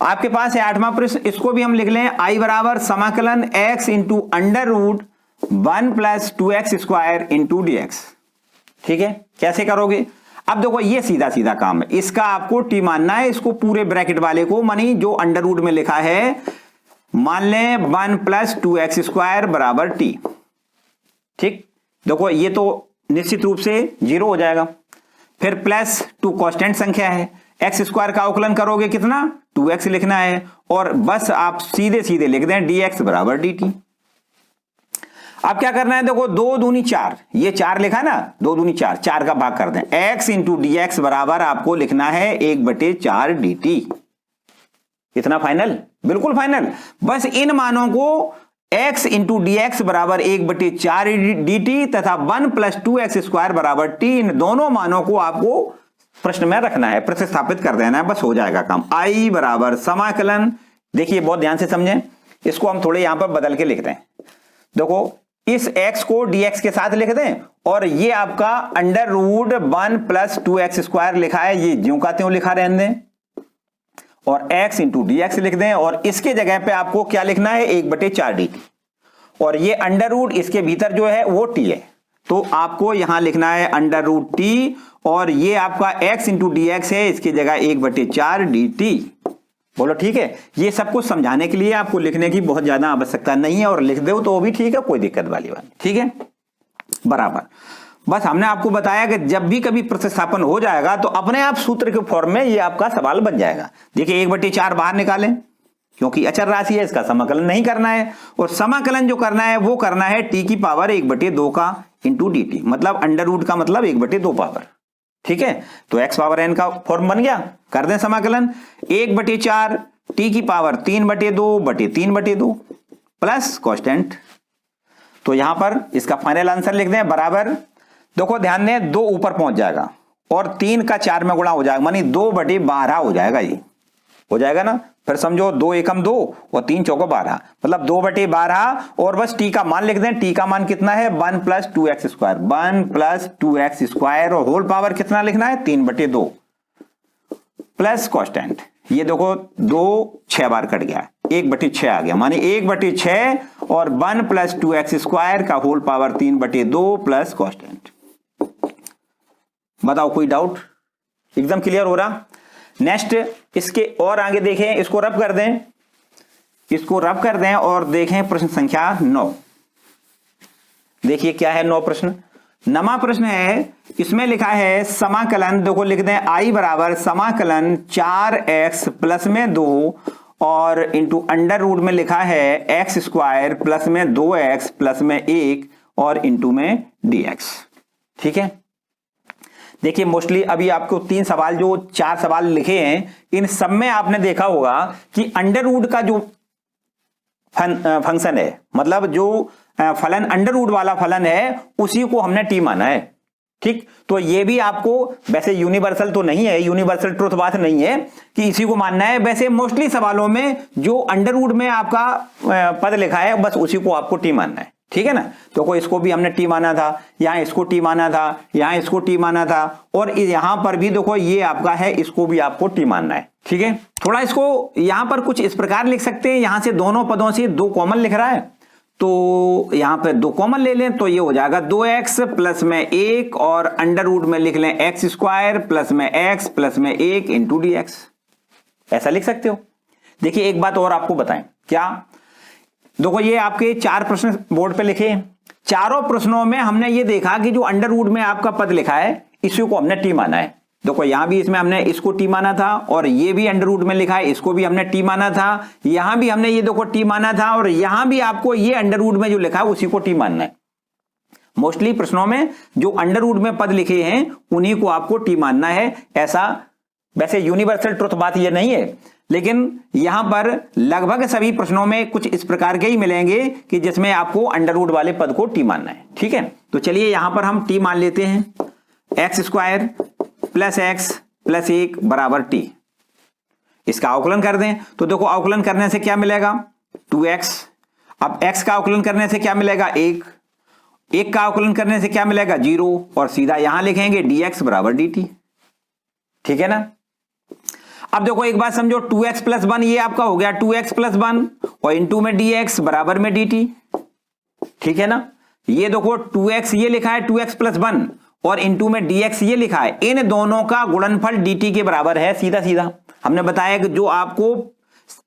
आपके पास है। 8वां प्रश्न, इसको भी हम लिख लें, I बराबर समाकलन x into √1 + 2x² into dx, ठीक है। कैसे करोगे, अब देखो ये सीधा सीधा काम है, इसका आपको t मानना है, इसको पूरे ब्रैकेट वाले को, मानी जो अंडर में लिखा है मान लें 1 + 2x² बराबर t, ठीक। देखो ये तो निश्चित रूप से 0 हो जाएगा। फिर प्लस 2 कांस्टेंट संख्या है, x² का अवकलन करोगे कितना, 2x लिखना है, और बस आप सीधे सीधे लिख दें dx बराबर dt। अब क्या करना है, देखो 2 दूनी 4, ये 4 लिखा ना, 2 दूनी 4, 4 का भाग कर दें, x इंटू dx बराबर आपको लिखना है 1/4 dt। इतना फाइनल, बिल्कुल फाइनल। बस इन मानों को x इंटू dx बराबर 1/4 dt तथा 1 + 2x² बराबर t, इन दोनों मानों को आपको प्रश्न में रखना है, प्रतिस्थापित कर देना है, बस हो जाएगा काम। I बराबर समाकलन, देखिए बहुत ध्यान से समझें, इसको हम थोड़े यहां पर बदल के लिखते हैं। देखो इस x को dx के साथ लिख दें, और ये आपका √1 + 2x² लिखा है, ये ज्यों का त्यों लिखा रहने दें, और x इंटू dx लिख दें, और इसके जगह पे आपको क्या लिखना है, 1/4 dt, और ये अंडर इसके भीतर जो है वो t है, तो आपको यहां लिखना है √t, और ये आपका x इंटू dx है, इसकी जगह 1/4 dt। बोलो ठीक है। ये सब कुछ समझाने के लिए आपको लिखने की बहुत ज्यादा आवश्यकता नहीं है, और लिख दो तो भी ठीक है, कोई दिक्कत वाली बात नहीं, ठीक है बराबर। बस हमने आपको बताया कि जब भी कभी प्रतिस्थापन हो जाएगा तो अपने आप सूत्र के फॉर्म में ये आपका सवाल बन जाएगा। देखिए 1/4 बाहर निकालें, क्योंकि अचर राशि है, इसका समाकलन नहीं करना है, और समाकलन जो करना है वो करना है t की पावर 1/2 का इंटू dt, मतलब अंडर का मतलब 1/2 पावर, ठीक है। तो x पावर n का फॉर्म बन गया, कर दें समाकलन 1/4 t की पावर 3/2 प्लस कांस्टेंट। तो यहां पर इसका फाइनल आंसर लिख दें, बराबर, देखो ध्यान दें 2 ऊपर पहुंच जाएगा और 3 का 4 में गुणा हो जाएगा, मानी 2/12 हो जाएगा, ये हो जाएगा ना। फिर समझो 2 एकम 2 और 3 चौको 12, मतलब 2/12, और बस t का मान लिख दें, t का मान कितना है 1 + 2x², 1 + 2x², और होल पावर कितना लिखना है 3/2 प्लस कांस्टेंट। ये देखो 2 6 बार कट गया, 1/6 आ गया, मानी 1/6 और 1 + 2x² का होल पावर 3/2 प्लस कांस्टेंट। बताओ कोई डाउट, एकदम क्लियर हो रहा। नेक्स्ट इसके और आगे देखें, इसको रब कर दें, इसको रब कर दें और देखें प्रश्न संख्या 9। देखिए क्या है 9 प्रश्न, 9वां प्रश्न है, इसमें लिखा है समाकलन, देखो लिख दें I बराबर समाकलन 4x प्लस में 2 और इंटू अंडर रूट में लिखा है x² प्लस में 2x प्लस में 1 और इंटू में dx, ठीक है। देखिए मोस्टली अभी आपको 3 सवाल, जो 4 सवाल लिखे हैं, इन सब में आपने देखा होगा कि अंडर रूट का जो फंक्शन है, मतलब जो फलन अंडर रूट वाला फलन है, उसी को हमने t माना है, ठीक। तो ये भी आपको वैसे यूनिवर्सल तो नहीं है, यूनिवर्सल ट्रुथ बात नहीं है कि इसी को मानना है, वैसे मोस्टली सवालों में जो अंडर रूट में आपका पद लिखा है बस उसी को आपको t मानना है, ठीक है ना। तो इसको भी हमने टी माना था, यहां इसको टी माना था, यहां इसको टी माना था, और यहां पर भी देखो ये आपका है, इसको भी आपको टी मानना है। ठीक है, थोड़ा इसको यहां पर कुछ इस प्रकार लिख सकते हैं, यहां से दोनों पदों से 2 कॉमन लिख रहा है, तो यहां पर 2 कॉमन ले लें, तो ये हो जाएगा 2x प्लस में 1 और अंडर रूट में लिख लें एक्स स्क्वायर प्लस में x प्लस में 1 इंटू डी एक्स। ऐसा लिख सकते हो। देखिए एक बात और आपको बताएं, क्या देखो ये आपके 4 प्रश्न बोर्ड पे लिखे, चारों प्रश्नों में हमने ये देखा कि जो अंडर रूट में आपका पद लिखा है इसी को हमने टी माना है। देखो यहां भी इसमें हमने इसको टी माना था, और ये भी अंडर रूट में लिखा है, इसको भी हमने टी माना था, यहां भी हमने ये देखो टी माना था, और यहां भी आपको ये अंडर रूट में जो लिखा है उसी को टी मानना है। मोस्टली प्रश्नों में जो अंडर रूट में पद लिखे हैं उन्हीं को आपको टी मानना है। ऐसा वैसे यूनिवर्सल ट्रुथ बात ये नहीं है, लेकिन यहां पर लगभग सभी प्रश्नों में कुछ इस प्रकार के ही मिलेंगे कि जिसमें आपको अंडर रूट वाले पद को टी मानना है। ठीक है, तो चलिए यहां पर हम टी मान लेते हैं, x square plus x plus 1 बराबर टी। इसका अवकलन कर दें, तो देखो अवकलन करने से क्या मिलेगा 2x। अब x का अवकलन करने से क्या मिलेगा 1 का अवकलन करने से क्या मिलेगा 0, और सीधा यहां लिखेंगे dx बराबर dt। ठीक है ना। अब देखो एक बात समझो, 2x प्लस 1 ये आपका हो गया 2x प्लस 1 और इंटू में dx बराबर में dt। ठीक है ना। ये देखो 2x ये लिखा है 2x प्लस 1 और इंटू में dx ये लिखा है, इन दोनों का गुणनफल dt के बराबर है। सीधा सीधा हमने बताया कि जो आपको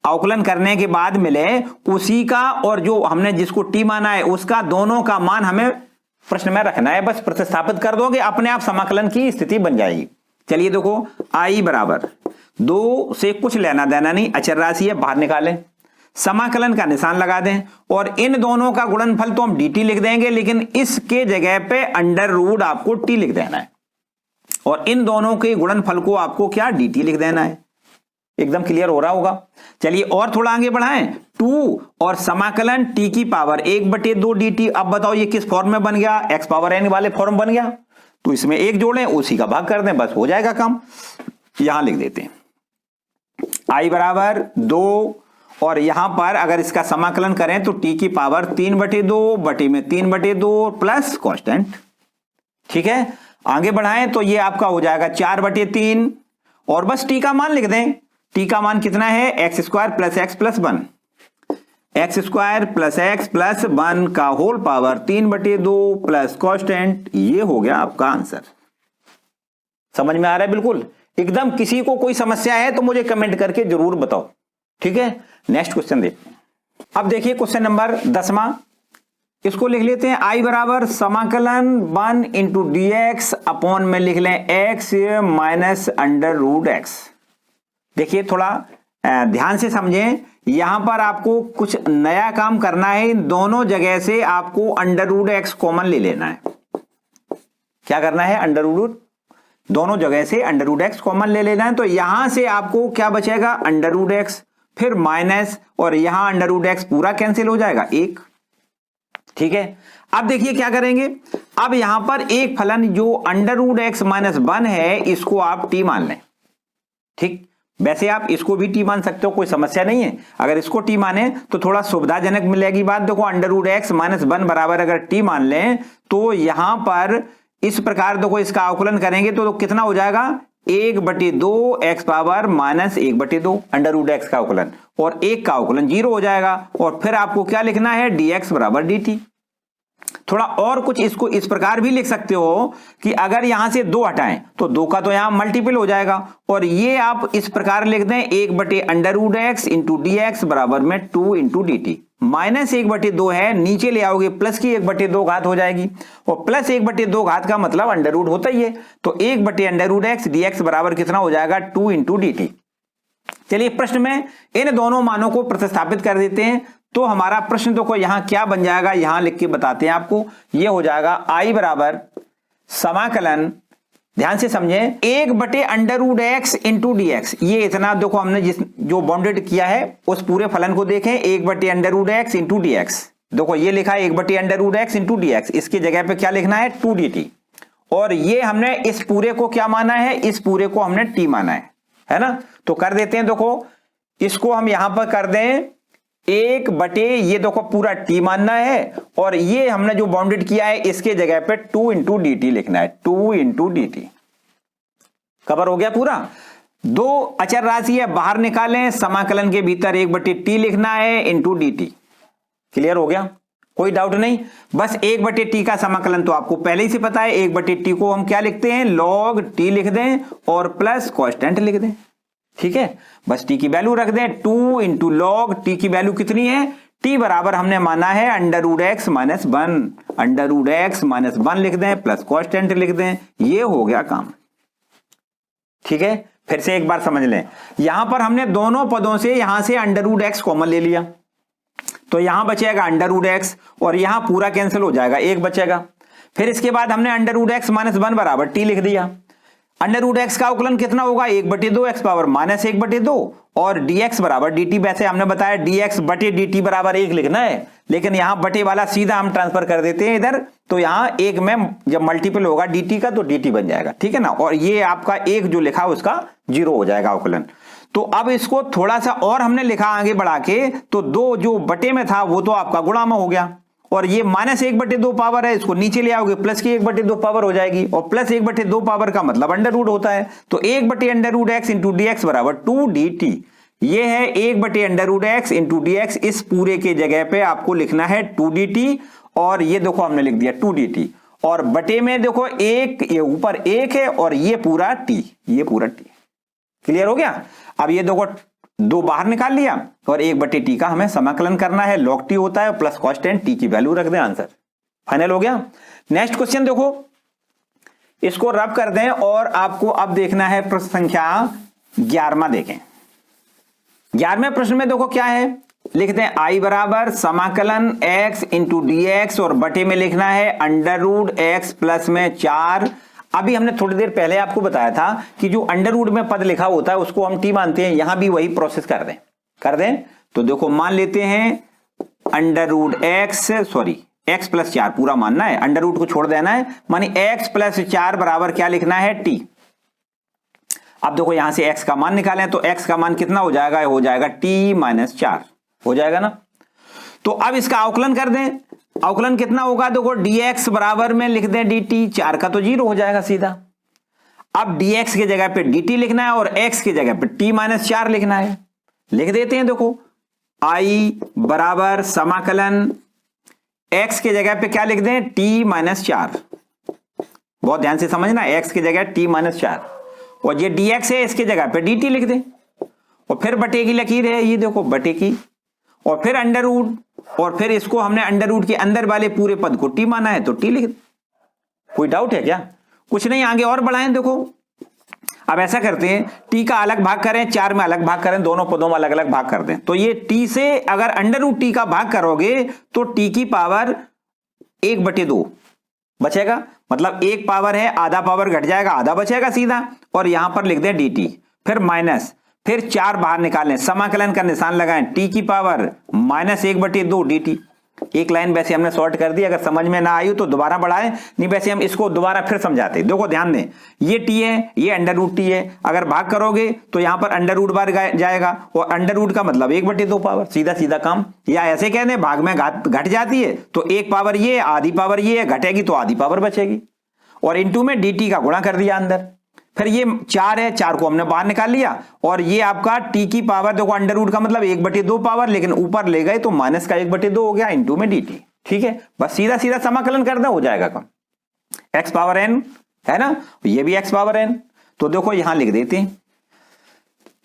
अवकलन करने के बाद मिले उसी का और जो हमने जिसको टी माना है उसका दोनों का मान हमें प्रश्न में रखना है। बस प्रतिस्थापित कर दोगे अपने आप समाकलन की स्थिति बन जाएगी। चलिए देखो i बराबर 2 से कुछ लेना देना नहीं, अचर राशि है, बाहर निकालें, समाकलन का निशान लगा दें, और इन दोनों का गुणनफल तो हम dt लिख देंगे, लेकिन इसके जगह पे अंडर रूट आपको t लिख देना है, और इन दोनों के गुणनफल को आपको क्या dt लिख देना है। एकदम क्लियर हो रहा होगा। चलिए और थोड़ा आगे बढ़ाएं, 2 और समाकलन t की पावर 1/2 dt। अब बताओ ये किस फॉर्म में बन गया, x पावर n वाले फॉर्म बन गया, तो इसमें 1 जोड़ें, उसी का भाग कर दें, बस हो जाएगा काम। यहां लिख देते हैं i बराबर 2, और यहां पर अगर इसका समाकलन करें तो t की पावर 3/2 बटे में 3/2 प्लस कांस्टेंट। ठीक है, आगे बढ़ाएं तो ये आपका हो जाएगा 4/3, और बस t का मान लिख दें। t का मान कितना है x square plus x plus 1, x square plus x plus 1 का होल पावर 3/2 प्लस कांस्टेंट। ये हो गया आपका आंसर। समझ में आ रहा है बिल्कुल एकदम। किसी को कोई समस्या है तो मुझे कमेंट करके जरूर बताओ। ठीक है, नेक्स्ट क्वेश्चन देखते हैं। अब देखिए क्वेश्चन नंबर 10वां, इसको लिख लेते हैं i बराबर समाकलन 1 इंटू डी एक्स अपॉन में लिख लें x minus under root X. देखिए थोड़ा ध्यान से समझें, यहां पर आपको कुछ नया काम करना है। इन दोनों जगह से आपको अंडर रूट एक्स कॉमन ले लेना है। क्या करना है, अंडर रूट दोनों जगह से अंडर रूट एक्स कॉमन ले लेना है। तो यहां से आपको क्या बचेगा अंडर रूट एक्स, फिर माइनस, और यहां अंडर रूट एक्स पूरा कैंसिल हो जाएगा 1। ठीक है, अब देखिए क्या करेंगे, अब यहां पर एक फलन जो अंडर रूट एक्स माइनस 1 है इसको आप टी मान लें। ठीक, वैसे आप इसको भी टी मान सकते हो, कोई समस्या नहीं है। अगर इसको टी माने तो थोड़ा सुविधाजनक मिलेगी बात। देखो अंडर रूट एक्स माइनस 1 बराबर अगर टी मान लें तो यहां पर इस प्रकार देखो इसका अवकलन करेंगे तो कितना हो जाएगा 1/2 X power minus 1/2 under root X का अवकलन, और 1 का अवकलन 0 हो जाएगा। और फिर आपको क्या लिखना है dx बराबर dt। थोड़ा और कुछ इसको इस प्रकार भी लिख सकते हो कि अगर यहां से 2 हटाएं तो 2 का तो यहां मल्टीपल हो जाएगा, और ये आप इस प्रकार लिख दें 1/√x इंटू डी एक्स बराबर में 2 इंटू डी टी। माइनस 1/2 है, नीचे ले आओगे प्लस की 1/2 घात हो जाएगी, और प्लस 1/2 घात का मतलब अंडर रूट होता ही है। तो 1/√x dx बराबर कितना हो जाएगा 2 इंटू डी टी। चलिए प्रश्न में इन दोनों मानों को प्रतिस्थापित कर देते हैं, तो हमारा प्रश्न देखो यहां क्या बन जाएगा, यहां लिख के बताते हैं आपको। यह हो जाएगा i बराबर समाकलन, ध्यान से समझें, 1/√x इंटू डी एक्स। ये इतना देखो हमने जो बाउंडेड किया है उस पूरे फलन को देखें, 1/√x इंटू डी एक्स। देखो ये लिखा है 1/√x इंटू डी एक्स, इसकी जगह पे क्या लिखना है 2dt, और ये हमने इस पूरे को क्या माना है, इस पूरे को हमने t माना है ना। तो कर देते हैं, देखो इसको हम यहां पर कर दें एक बटे ये देखो पूरा टी मानना है, और ये हमने जो बाउंडेड किया है इसके जगह पे 2 इंटू डी टी लिखना है, 2 इंटू डी टी। कवर हो गया पूरा। दो अचर राशि है, बाहर निकालें, समाकलन के भीतर 1/t लिखना है इंटू डी टी। क्लियर हो गया, कोई डाउट नहीं। बस 1/t का समाकलन तो आपको पहले ही से पता है, 1/t को हम क्या लिखते हैं, log t लिख दें और प्लस कांस्टेंट लिख दें। ठीक है, बस t की वैल्यू रख दें, 2 इंटू लॉग t की वैल्यू कितनी है, t बराबर हमने माना है √x - 1, √x - 1 लिख दें प्लस कांस्टेंट लिख दें, ये हो गया काम। ठीक है, फिर से एक बार समझ लें, यहां पर हमने दोनों पदों से यहां से √x कॉमन ले लिया, तो यहां बचेगा √x और यहां पूरा कैंसिल हो जाएगा, एक बचेगा। फिर इसके बाद हमने √x - 1 बराबर t लिख दिया। √x का अवकलन कितना होगा, 1/2 x पावर -1/2 और dx बराबर dt। वैसे हमने बताया dx बटे dt बराबर 1 लिखना है, लेकिन यहां बटे वाला सीधा हम ट्रांसफर कर देते हैं इधर, तो यहां एक में जब मल्टीपल होगा dt का तो dt बन जाएगा। ठीक है ना, और ये आपका एक जो लिखा उसका 0 हो जाएगा अवकलन। तो अब इसको थोड़ा सा और हमने लिखा आगे बढ़ा के, तो 2 जो बटे में था वो तो आपका गुणा में हो गया, और ये -1/2 पावर है, इसको नीचे ले आओगे प्लस की 1/2 पावर हो जाएगी, और प्लस 1/2 पावर का मतलब अंडर होता है, तो 1/√x इंटू dx बराबर 2dt। ये है 1/√x इंटू dx, इस पूरे के जगह पे आपको लिखना है 2dt, और ये देखो हमने लिख दिया 2dt, और बटे में देखो एक, ये ऊपर 1 है और ये पूरा t, ये पूरा t। क्लियर हो गया। अब ये देखो 2 बाहर निकाल लिया और 1/t का हमें समाकलन करना है, log t होता है प्लस कांस्टेंट t की वैल्यू रख दें, आंसर फाइनल हो गया। नेक्स्ट क्वेश्चन देखो, इसको रब कर दें और आपको अब देखना है प्रश्न संख्या 11वां। देखें 11वें प्रश्न में देखो क्या है, लिखते हैं i बराबर समाकलन x इंटू dx और बटे में लिखना है √x प्लस में 4। अभी हमने थोड़ी देर पहले आपको बताया था कि जो अंडर में पद लिखा होता है उसको हम t मानते हैं, यहां भी वही प्रोसेस कर दें। तो देखो मान लेते हैं x प्लस 4 पूरा मानना है, अंडर रूट को छोड़ देना है, मानी x प्लस 4 बराबर क्या लिखना है, t। अब देखो यहां से x का मान निकालें तो x का मान कितना हो जाएगा, t - 4 हो जाएगा ना। तो अब इसका अवकलन कर दें, अवकलन कितना होगा, देखो dx बराबर में लिख दें dt, 4 का तो 0 हो जाएगा सीधा। अब dx के जगह पे dt लिखना है और x के जगह पे t - 4 लिखना है, लिख देते हैं। देखो i बराबर समाकलन x के जगह पे क्या लिख दें, t - 4। बहुत ध्यान से समझना, x की जगह t - 4, और ये dx है इसके जगह पे dt लिख दें, और फिर बटे की लकीर है, ये देखो बटे की, और फिर अंडर रूट, और फिर इसको हमने अंडर रूट के अंदर वाले पूरे पद को t माना है तो t लिख दें। कोई डाउट है क्या, कुछ नहीं, आगे और बढ़ाएं। देखो अब ऐसा करते हैं, t का अलग भाग करें, 4 में अलग भाग करें, दोनों पदों में अलग अलग भाग कर दें, तो ये t से अगर अंडर रूट t का भाग करोगे तो t की पावर 1/2 बचेगा, मतलब 1 पावर है, आधा पावर घट जाएगा, आधा बचेगा सीधा, और यहां पर लिख दें dt, फिर माइनस, फिर 4 बाहर निकालें, समाकलन का निशान लगाएं, t की पावर -1/2 dt। एक लाइन वैसे हमने शॉर्ट कर दी, अगर समझ में ना आई तो दोबारा बढ़ाएं, नहीं वैसे हम इसको दोबारा फिर समझाते। देखो ध्यान दें, ये t है, ये अंडर रूट t है, अगर भाग करोगे तो यहां पर अंडर रूट बार जाएगा, और अंडर रूट का मतलब 1/2 पावर, सीधा सीधा काम। या ऐसे कह दें, भाग में घट जाती है तो 1 पावर ये, आधी पावर ये घटेगी तो आधी पावर बचेगी, और इंटू में dt का गुणा कर दिया अंदर। फिर ये 4 है, 4 को हमने बाहर निकाल लिया, और ये आपका t की पावर, देखो अंडर रूट का मतलब 1/2 पावर, लेकिन ऊपर ले गए तो माइनस का 1/2 हो गया इंटू में dt। ठीक है, बस सीधा सीधा समाकलन कर दे, हो जाएगा कम, x पावर n है ना, ये भी x पावर n। तो देखो यहां लिख देते हैं,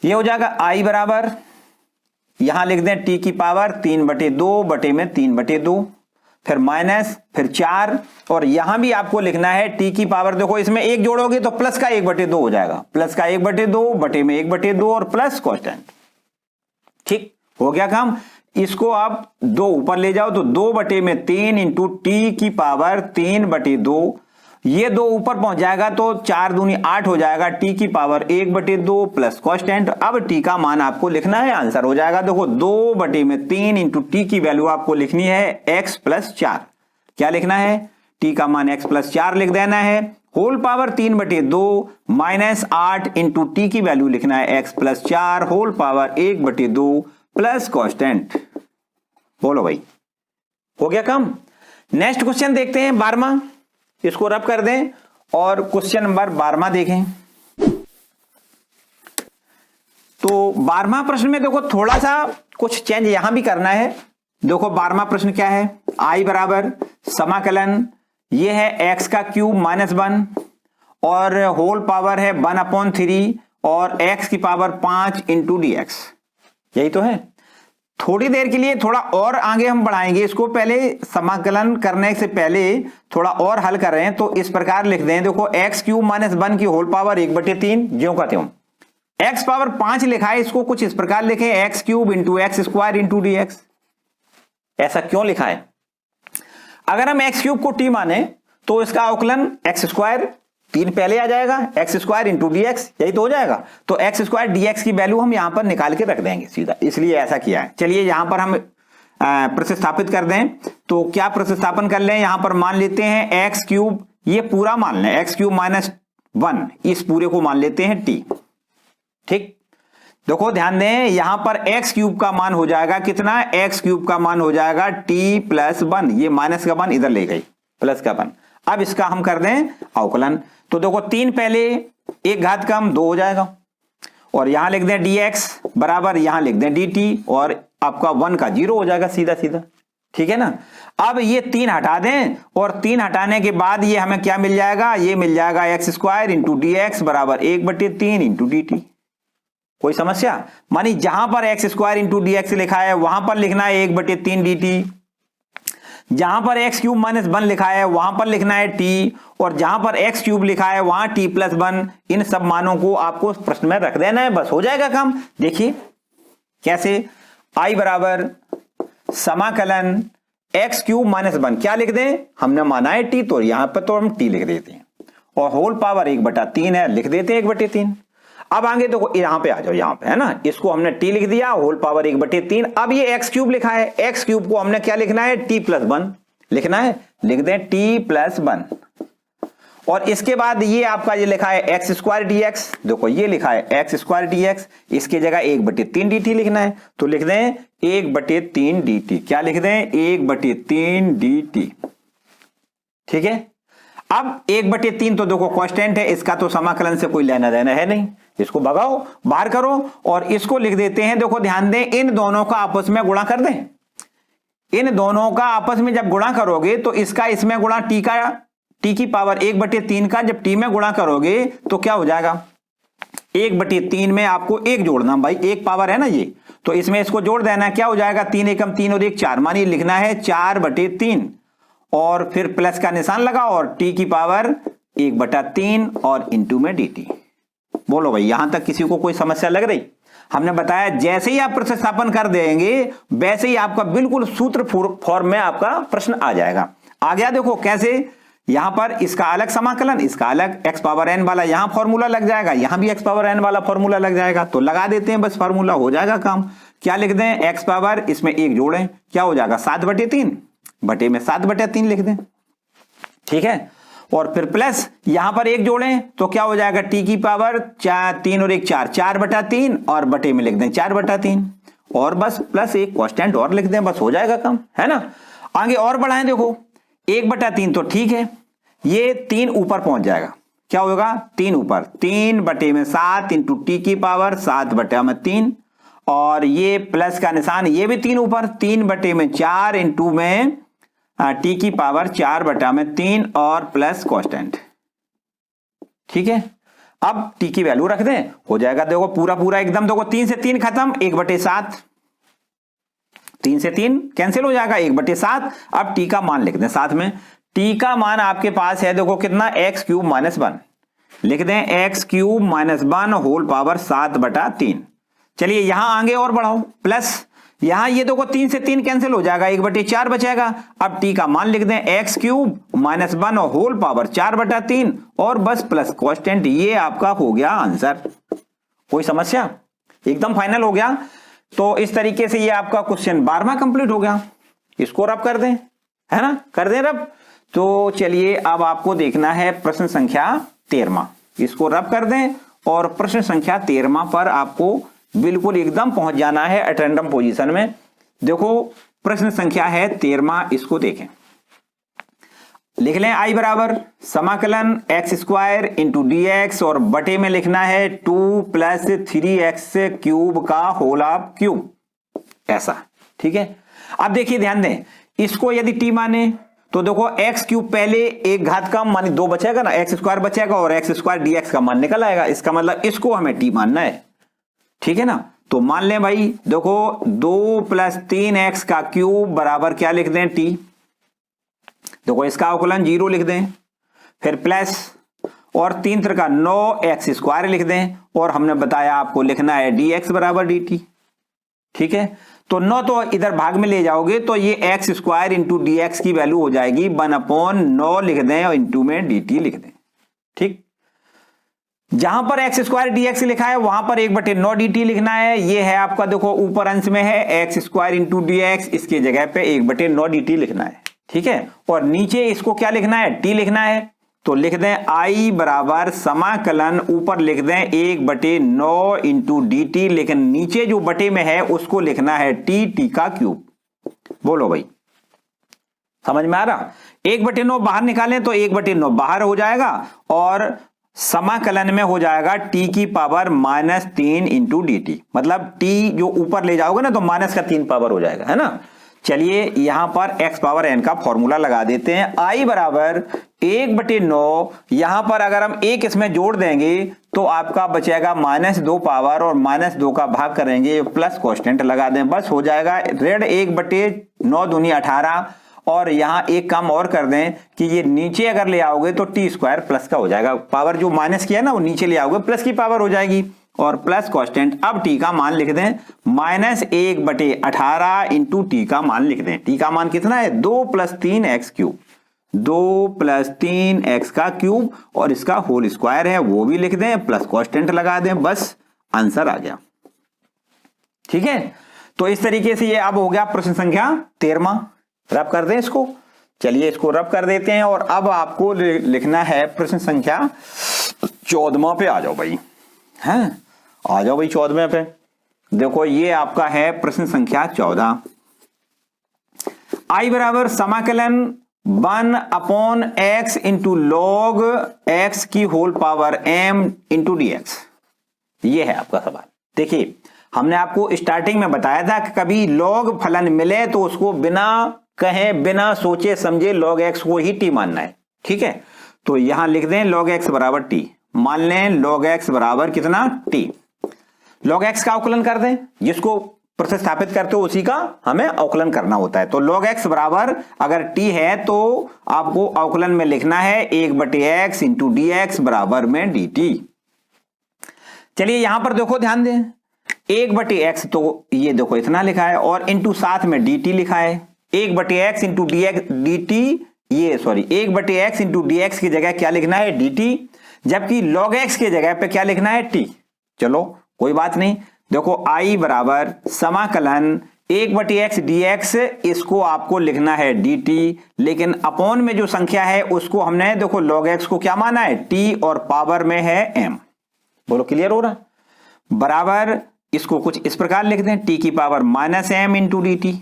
ये हो जाएगा i बराबर, यहां लिख दें t की पावर 3/2 बटे में 3/2, फिर माइनस, फिर 4, और यहां भी आपको लिखना है t की पावर, देखो इसमें 1 जोड़ोगे तो प्लस का 1/2 हो जाएगा, प्लस का 1/2 बटे में 1/2 और प्लस कांस्टेंट। ठीक हो गया काम। इसको आप 2 ऊपर ले जाओ तो 2 बटे में 3 इंटू टी की पावर 3/2, ये 2 ऊपर पहुंच जाएगा तो 4 दूनी 8 हो जाएगा, टी की पावर 1/2 प्लस कांस्टेंट। अब टी का मान आपको लिखना है, आंसर हो जाएगा देखो 2 बटे में 3 इंटू टी की वैल्यू आपको लिखनी है x प्लस 4। क्या लिखना है, टी का मान x प्लस 4 लिख देना है, whole power 3/2 minus 8 into T की वैल्यू लिखना है x plus 4 whole power 1/2 plus constant. बोलो भाई, हो गया काम। नेक्स्ट क्वेश्चन देखते हैं 12वां, इसको रब कर दें और क्वेश्चन नंबर 12वां देखें। तो 12वां प्रश्न में देखो थोड़ा सा कुछ चेंज यहां भी करना है। देखो 12वां प्रश्न क्या है, आई बराबर समाकलन, ये है x का क्यूब माइनस 1 और होल पावर है 1/3 और x की पावर 5 इंटू डी एक्स, यही तो है। थोड़ी देर के लिए थोड़ा और आगे हम बढ़ाएंगे इसको, पहले समाकलन करने से पहले थोड़ा और हल कर रहे हैं। तो इस प्रकार लिख दें, देखो x क्यूब माइनस 1 की होल पावर 1/3 ज्यों का त्यों, x पावर 5 लिखा है, इसको कुछ इस प्रकार लिखें x cube into x square into D x. ऐसा क्यों लिखा है? अगर हम x क्यूब को t माने तो इसका अवकलन एक्स स्क्वायर 3 पहले आ जाएगा, x square into D x, यही तो हो जाएगा। तो एक्स स्क्वायर डी एक्स की वैल्यू हम यहां पर निकाल के रख देंगे सीधा, इसलिए ऐसा किया है। चलिए यहां पर हम प्रतिस्थापित कर दें, तो क्या प्रतिस्थापन कर लें, यहां पर मान लेते हैं एक्स क्यूब, ये पूरा मान लें एक्स क्यूब माइनस 1, इस पूरे को मान लेते हैं t। ठीक, देखो ध्यान दें, यहां पर एक्स क्यूब का मान हो जाएगा कितना, एक्स क्यूब का मान हो जाएगा t प्लस 1, ये माइनस का 1 इधर ले गई, प्लस का 1। अब इसका हम कर दें अवकलन, तो देखो 3 पहले, एक घात कम 2 हो जाएगा, और यहां लिख दें dx बराबर, यहां लिख दें dt, और आपका 1 का 0 हो जाएगा सीधा सीधा। ठीक है ना। अब ये 3 हटा दें, और 3 हटाने के बाद ये हमें क्या मिल जाएगा, ये मिल जाएगा x square into D x बराबर 1/3 इंटू डी टी। कोई समस्या? मानी जहां पर x square into D X लिखा है वहां पर लिखना है 1/3 डी टी, जहां पर एक्स क्यूब माइनस 1 लिखा है वहां पर लिखना है t, और जहां पर एक्स क्यूब लिखा है वहां t प्लस 1, इन सब मानों को आपको प्रश्न में रख देना है, बस हो जाएगा काम। देखिए कैसे, i बराबर समाकलन एक्स क्यूब माइनस 1, क्या लिख दें, हमने माना है t, तो यहां पर तो हम t लिख देते हैं, और होल पावर 1/3 है, लिख देते हैं 1/3। अब आगे देखो यहां पे आ जाओ, यहां पे है ना, इसको हमने t लिख दिया, होल पावर 1/3। अब ये एक्स क्यूब लिखा है, एक्स क्यूब को हमने क्या लिखना है, t प्लस 1 लिखना है, लिख दें t प्लस 1। और इसके बाद ये आपका ये लिखा है एक्स स्क्वायर डी एक्स, देखो ये लिखा है एक्स स्क्वायर डी एक्स, इसकी जगह 1/3 dt लिखना है, तो लिख दें 1/3 dt। क्या लिख दें, 1/3 dt। ठीक है। अब 1/3 तो देखो कांस्टेंट है, इसका तो समाकलन से कोई लेना देना है नहीं, इसको भगाओ बाहर करो, और इसको लिख देते हैं, देखो ध्यान दें, इन दोनों का आपस में गुणा कर दें। इन दोनों का आपस में जब गुणा करोगे तो इसका इसमें गुणा t की पावर 1/3 का जब t में गुणा करोगे तो क्या हो जाएगा, 1/3 में आपको 1 जोड़ना, भाई 1 पावर है ना ये, तो इसमें इसको जोड़ देना, क्या हो जाएगा, 3 एकम 3 और 1 4, मानिए लिखना है 4/3, और फिर प्लस का निशान लगाओ और t की पावर 1/3 और इंटू में dt। बोलो भाई, यहां तक किसी को कोई समस्या लग रही? हमने बताया जैसे ही आप प्रतिस्थापन कर देंगे वैसे ही आपका बिल्कुल सूत्र फॉर्म में आपका प्रश्न आ जाएगा। आ गया, देखो कैसे, यहां पर इसका अलग समाकलन, इसका अलग, x पावर n वाला यहां फॉर्मूला लग जाएगा, यहां भी x पावर n वाला फॉर्मूला लग जाएगा, तो लगा देते हैं बस, फॉर्मूला हो जाएगा काम। क्या लिख दें, x पावर, इसमें 1 जोड़ें, क्या हो जाएगा 7/3, बटे में 7/3 लिख दें। ठीक है, और फिर प्लस यहां पर 1 जोड़ें तो क्या हो जाएगा, t की पावर 3 और 1 4, 4/3, और बटे में लिख दें 4/3, और बस प्लस एक कांस्टेंट और लिख दें, बस हो जाएगा काम, है ना। आगे और बढ़ाएं, देखो 1/3 तो ठीक है, ये 3 ऊपर पहुंच जाएगा, क्या होगा 3 ऊपर, 3/7 इंटू टी की पावर 7/3, और ये प्लस का निशान, ये भी 3 ऊपर, 3/4 इंटू में टी की पावर 4/3 और प्लस कांस्टेंट। ठीक है, अब टी की वैल्यू रख दें, हो जाएगा, देखो पूरा पूरा एकदम, देखो 3 से 3 खत्म, 1/7, 3 से 3 कैंसिल हो जाएगा, 1/7। अब टी का मान लिख दें साथ में, टी का मान आपके पास है देखो कितना, एक्स क्यूब माइनस 1, लिख दें X cube minus 1 whole power 7/3। चलिए यहां आगे और बढ़ाओ, प्लस यहां ये देखो 3 से 3 कैंसिल हो जाएगा, 1/4 बचेगा। अब टी का मान लिख दें X cube minus 1 whole power 4/3, और बस प्लस कांस्टेंट, ये आपका हो गया आंसर। कोई समस्या? एकदम फाइनल हो गया। तो इस तरीके से ये आपका क्वेश्चन 12वां कंप्लीट हो गया। इसको रब कर दें, है ना, कर दें रब। तो चलिए अब आपको देखना है प्रश्न संख्या 13वां, इसको रब कर दें, और प्रश्न संख्या 13वां पर आपको बिल्कुल एकदम पहुंच जाना है एट रैंडम पोजीशन में। देखो प्रश्न संख्या है 13वां, इसको देखें। लिख लें आई बराबर समाकलन x square into D x और बटे में लिखना है 2 + 3x क्यूब का होल ऑफ क्यूब, ऐसा। ठीक है, अब देखिए ध्यान दें, इसको यदि टी माने तो देखो एक्स क्यूब पहले एक घात कम माने 2 बचेगा ना, एक्स स्क्वायर बचेगा और एक्स स्क्वायर डीएक्स का मान निकल आएगा। इसका मतलब इसको हमें टी मानना है। ठीक है ना, तो मान लें भाई देखो 2 + 3x का क्यूब बराबर क्या लिख दें टी। देखो इसका अवकलन 0 लिख दें, फिर प्लस और 3 3 का 9x स्क्वायर लिख दें और हमने बताया आपको लिखना है dx बराबर dt। ठीक है, तो 9 तो इधर भाग में ले जाओगे तो ये x square into D X की वैल्यू हो जाएगी 1/9 लिख दें और इंटू में dt लिख दें। ठीक, जहां पर एक्स स्क्वायर डी एक्स लिखा है वहां पर 1/9 dt लिखना है। ये है आपका देखो ऊपर अंश में है x square into D x, इसकी जगह पे 1/9 dt लिखना है। ठीक है, और नीचे इसको क्या लिखना है टी लिखना है, तो लिख दें आई बराबर समाकलन ऊपर लिख दें 1/9 इंटू डी टी, लेकिन नीचे जो बटे में है उसको लिखना है टी का क्यूब। बोलो भाई समझ में आ रहा? 1/9 बाहर निकालें तो 1/9 बाहर हो जाएगा और समाकलन में हो जाएगा टी की पावर -3 इंटू डी टी, मतलब टी जो ऊपर ले जाओगे ना तो -3 पावर हो जाएगा, है ना। चलिए यहां पर x पावर n का फॉर्मूला लगा देते हैं। i बराबर 1/9, यहां पर अगर हम एक इसमें जोड़ देंगे तो आपका बचेगा -2 पावर और -2 का भाग करेंगे प्लस कांस्टेंट लगा दें, बस हो जाएगा। रेड 1/9 दूनी 18 और यहां एक काम और कर दें कि ये नीचे अगर ले आओगे तो टी स्क्वायर प्लस का हो जाएगा, पावर जो माइनस किया ना वो नीचे ले आओगे प्लस की पावर हो जाएगी और प्लस कांस्टेंट। अब टी का मान लिख दें -1/18 इंटू टी का मान लिख दें। टी का मान कितना है 2 + 3x क्यूब, 2 + 3x का क्यूब और इसका होल स्क्वायर है वो भी लिख दें, प्लस कांस्टेंट लगा दें, बस आंसर आ गया। ठीक है, तो इस तरीके से ये अब हो गया प्रश्न संख्या 13वां। रब कर दें इसको, चलिए इसको रब कर देते हैं और अब आपको लिखना है प्रश्न संख्या 14वां पे आ जाओ भाई। हैं, आ जाओ भाई 14वें पे। देखो ये आपका है प्रश्न संख्या 14। आई बराबर समाकलन 1/x इंटू लॉग x की whole power m into D X, ये है आपका सवाल। देखिए हमने आपको स्टार्टिंग में बताया था कि कभी लॉग फलन मिले तो उसको बिना कहे बिना सोचे समझे log x को ही t मानना है। ठीक है, तो यहां लिख दें log x बराबर t, मान लें log x बराबर कितना t। log x का अवकलन कर दें, जिसको प्रतिस्थापित करते हो उसी का हमें अवकलन करना होता है। तो log x बराबर अगर t है तो आपको अवकलन में लिखना है 1/x इंटू डी एक्स बराबर में dt। चलिए यहां पर देखो ध्यान दें 1/x तो ये देखो इतना लिखा है और इंटू साथ में dt लिखा है। 1/x into D X D T, ये sorry 1/x into D X की जगह क्या लिखना है dt, जबकि log x की जगह पे क्या लिखना है t। चलो कोई बात नहीं, देखो i बराबर समाकलन 1/x dx, इसको आपको लिखना है dt, लेकिन अपॉन में जो संख्या है उसको हमने देखो log x को क्या माना है t और पावर में है m। बोलो क्लियर हो रहा? बराबर इसको कुछ इस प्रकार लिख दें t की power -m into D T.